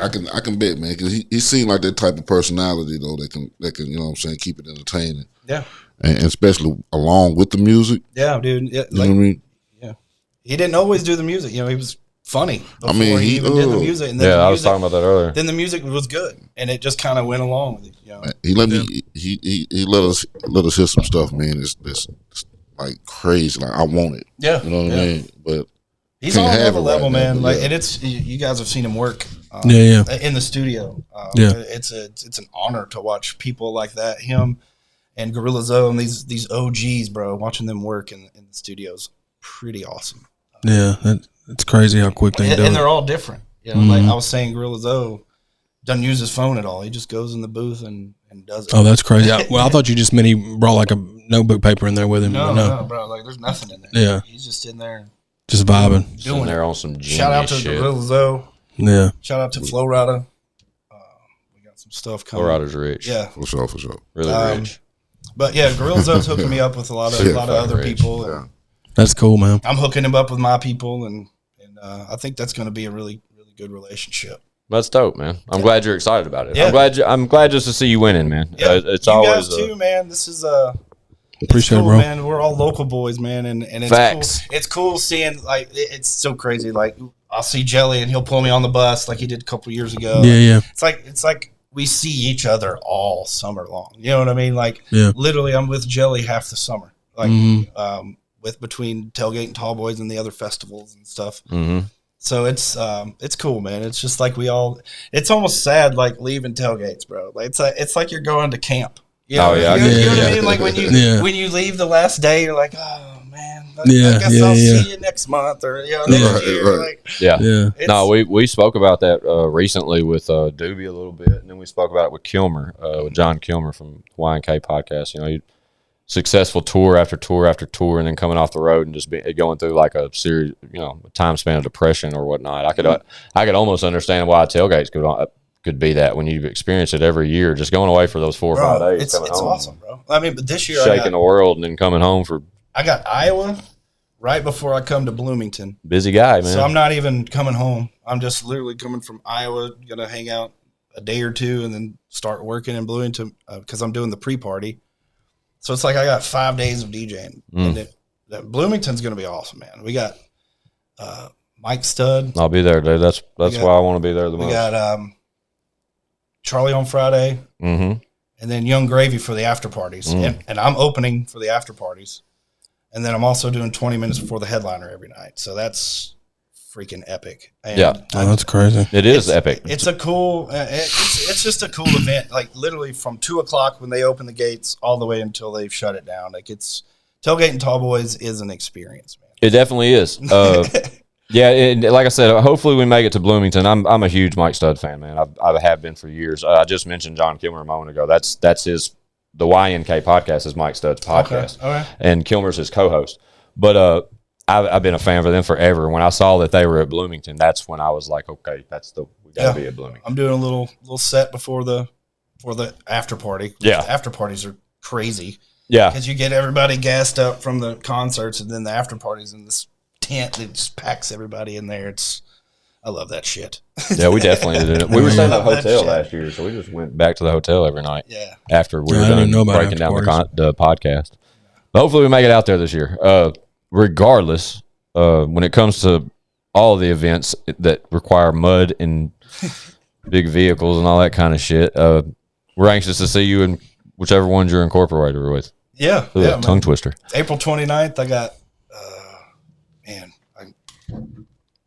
I can bet, man, because he seemed like that type of personality though that can you know what I'm saying, keep it entertaining. Yeah, and especially along with the music. Yeah, dude. Yeah, you know what I mean? Yeah, he didn't always do the music. You know, he was funny before he even did the music. And then I was talking about that earlier. Then the music was good, and it just kind of went along with it. You know? He let me. He let us hear some stuff, man. It's like crazy. Like I want it. Yeah, you know what I mean. But he's on another level, right, man. Like, and it's you guys have seen him work. In the studio. It's an honor to watch people like that. Him and Gorilla Zoe and these OGs, bro. Watching them work in the studios, pretty awesome. Yeah, it's crazy how quick they do it. And they're all different. You know, like I was saying, Gorilla Zoe doesn't use his phone at all. He just goes in the booth and does it. Oh, that's crazy. Well, I thought you just meant he brought like a notebook paper in there with him. No, bro. Like there's nothing in there. Yeah, he's just in there, just vibing, doing there on some genius shout out to shit. Gorilla Zoe. Yeah, shout out to Flo Rida. We got some stuff coming. Flo Rida's rich. Yeah, for sure. Really rich. But yeah, Gorilla Zoe's hooking me up with a lot of other rich. People. And that's cool, man. I'm hooking him up with my people, and I think that's going to be a really, really good relationship. That's dope, man. I'm glad you're excited about it. Yeah. I'm glad just to see you winning, man. Yeah. It's you always guys too, man. This is appreciate cool, it, bro. Man. We're all local boys, man, and it's Facts. Cool. It's cool seeing like it's so crazy. Like I'll see Jelly and he'll pull me on the bus like he did a couple of years ago. Yeah. It's like we see each other all summer long. You know what I mean? Like literally, I'm with Jelly half the summer. Like with between Tailgate and Tall Boys and the other festivals and stuff. So it's cool, man. It's just like it's almost sad, like leaving Tailgates, bro. Like it's like you're going to camp. You know, you know what I mean? Like when you leave the last day, you're like, oh man, I guess I'll see you next month or next year. Like, No, we spoke about that recently with Doobie a little bit, and then we spoke about it with Kilmer, with John Kilmer from Y&K podcast. You know, successful tour after tour after tour, and then coming off the road and just going through like a series, you know, a time span of depression or whatnot. I could almost understand why tailgates could be that when you experience it every year, just going away for those 4 or 5 days. It's awesome, bro. I mean, but this year shaking the world and then coming home for. I got Iowa right before I come to Bloomington. Busy guy, man. So I'm not even coming home I'm just literally coming from Iowa, gonna hang out a day or two, and then start working in Bloomington because I'm doing the pre-party. So it's like I got 5 days of DJing, and Bloomington's gonna be awesome, man. We got Mike Stud. I'll be there, dude. That's why I want to be there the most. We got Charlie on Friday, and then Young Gravy for the after parties, and I'm opening for the after parties, and then I'm also doing 20 minutes before the headliner every night. So that's freaking epic. And that's crazy. It is epic. It's a cool. It's just a cool event. Like literally from 2:00 when they open the gates all the way until they shut it down. Like it's Tailgate and Tall Boys is an experience, man. It definitely is. Yeah, and like I said, hopefully we make it to Bloomington. I'm a huge Mike Stud fan, man. I have been for years. I just mentioned John Kilmer a moment ago. That's the YNK podcast is Mike Stud's podcast, okay. And Kilmer's his co-host. But I've been a fan of them forever. When I saw that they were at Bloomington, that's when I was like, okay, we got to be at Bloomington. I'm doing a little set before the after party. Yeah, the after parties are crazy. Yeah, because you get everybody gassed up from the concerts, and then the after parties in this tent that just packs everybody in there. I love that shit. Yeah, we definitely did it. We were staying at a hotel last year, so we just went back to the hotel every night. Yeah, after we were done breaking down the podcast. But hopefully, we make it out there this year. Regardless, when it comes to all the events that require mud and big vehicles and all that kind of shit, we're anxious to see you in whichever ones you're incorporated with. Yeah, tongue twister. April 29th, I got.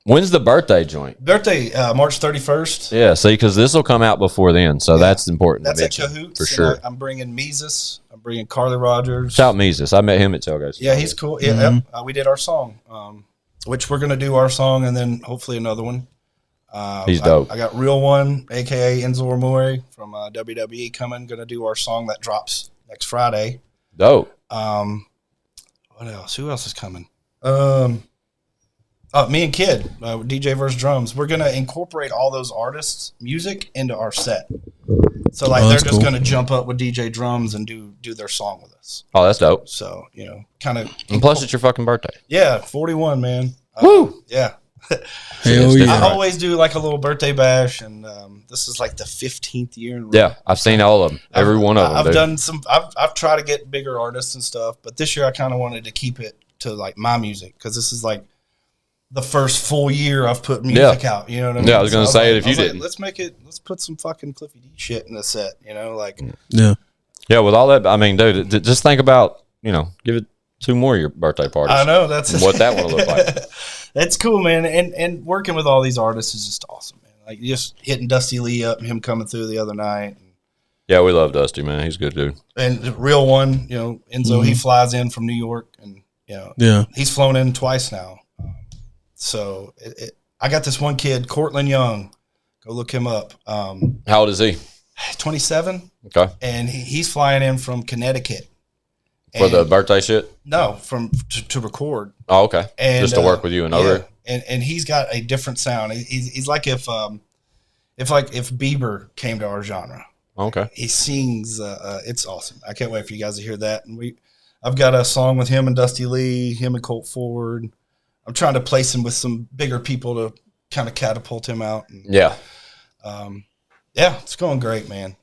When's the birthday joint? Birthday, March 31st. Yeah, see, because this will come out before then, so that's important. That's at Cahoots. For sure. I'm bringing Mises. I'm bringing Carly Rogers. Shout Mises. I met him at Tailgates. Yeah, he's cool. Yeah, we did our song, which we're going to do our song and then hopefully another one. He's dope. I got Real One, a.k.a. Enzo Amore from WWE coming. Going to do our song that drops next Friday. Dope. What else? Who else is coming? Me and Kid, DJ versus drums. We're gonna incorporate all those artists' music into our set. So like they're just gonna jump up with DJ drums and do their song with us. Oh, that's dope. So kind of. And plus, it's your fucking birthday. Yeah, 41, man. Woo! Yeah. Hell yeah. I always do like a little birthday bash, and this is like the 15th year in a row. Yeah, I've seen all of them. Every one of them. I've done some. I've tried to get bigger artists and stuff, but this year I kind of wanted to keep it to like my music because this is like the first full year I've put music out. You know what I mean? Yeah, I was going to say it if you didn't. Let's put some fucking Cliffy D shit in the set. Yeah, with all that, I mean, dude, just think about give it 2 more of your birthday parties. I know that's what that would look like. That's cool, man. And working with all these artists is just awesome, man. Like just hitting Dusty Lee up and him coming through the other night. Yeah, we love Dusty, man. He's a good dude. And the Real One, Enzo, he flies in from New York, and he's flown in twice now. So I got this one kid, Cortland Young. Go look him up. How old is he? 27. Okay. And he's flying in from Connecticut. For the birthday shit? No, to record. Oh, okay. And, just to work with you and over. And he's got a different sound. He's like if Bieber came to our genre. Okay. He sings. It's awesome. I can't wait for you guys to hear that. And I've got a song with him and Dusty Lee, him and Colt Ford. I'm trying to place him with some bigger people to kind of catapult him out. And, it's going great, man.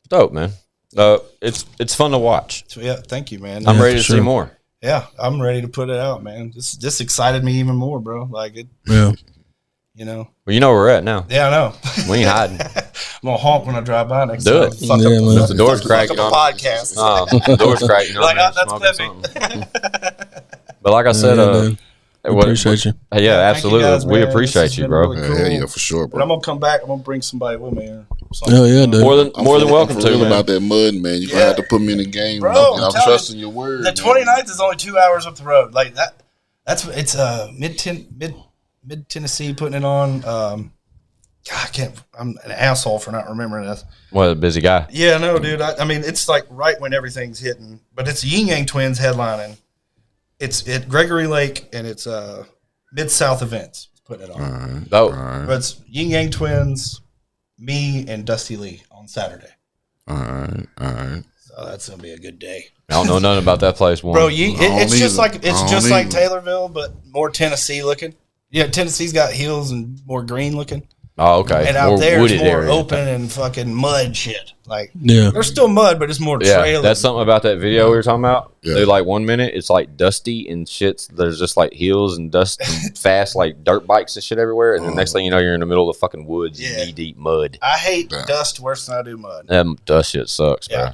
Dope, man. It's fun to watch. So thank you, man. I'm ready to see more. Yeah, I'm ready to put it out, man. This excited me even more, bro. Like it. Yeah. Well, you know where we're at now. Yeah, I know. We ain't hiding. I'm gonna honk when I drive by next time. Do it. The door's cracked. Podcast. The door's cracked. Like that's Cliffy. But like I said, we appreciate you. Yeah, absolutely. Guys, we appreciate you, bro. Really cool. Yeah, for sure, bro. But I'm gonna come back. I'm gonna bring somebody with me. Hell yeah, dude. More than welcome to. Man. About that mud, man. You're gonna have to put me in the game, bro. I'm trusting your word. The 29th is only 2 hours up the road. Like that. It's mid Tennessee putting it on. I'm an asshole for not remembering this. What a busy guy. Yeah, no, dude. I mean, it's like right when everything's hitting. But it's Yin Yang Twins headlining. It's at Gregory Lake, and it's Mid-South Events putting it on. All But it's Yin Yang Twins, me, and Dusty Lee on Saturday. All right. So that's gonna be a good day. I don't know nothing about that place, bro. It's just like Taylorville, but more Tennessee looking. Yeah, Tennessee's got hills and more green looking. Oh, okay. And out more there it's more area. open and fucking mud shit. Like, Yeah. there's still mud, but it's more trailer. That's something about that video we were talking about. Yeah. They like 1 minute, it's like dusty and shit. There's just like hills and dust and fast like dirt bikes and shit everywhere. And the next thing you know, you're in the middle of the fucking woods, knee deep mud. I hate dust worse than I do mud. That dust shit sucks, bro.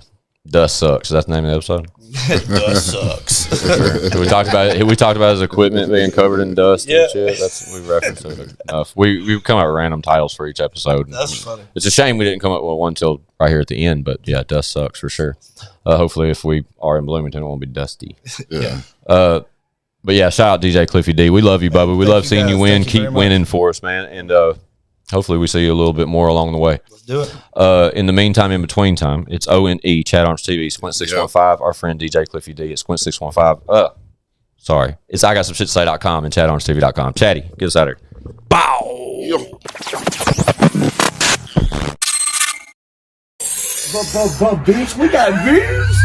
Dust sucks. That's the name of the episode. Dust sucks. We talked about it. We talked about his equipment being covered in dust and shit. That's we referenced it enough. We come up with random titles for each episode. That's funny. It's a shame we didn't come up with one till right here at the end. But yeah, dust sucks for sure. Hopefully, if we are in Bloomington, it won't be dusty. Yeah. But yeah, shout out DJ Cliffy D. We love you, Bubba. We love seeing you win. Keep winning for us, man. And hopefully, we see you a little bit more along the way. Do it. In the meantime, in between time, it's ONE, ChadArmesTV, Squint 615, our friend DJ Cliffy D at Squint 615. Sorry. It's I got some shit to say.com and ChadArmesTV.com. Chatty, get us out of here. Bow! Bitch, we got views.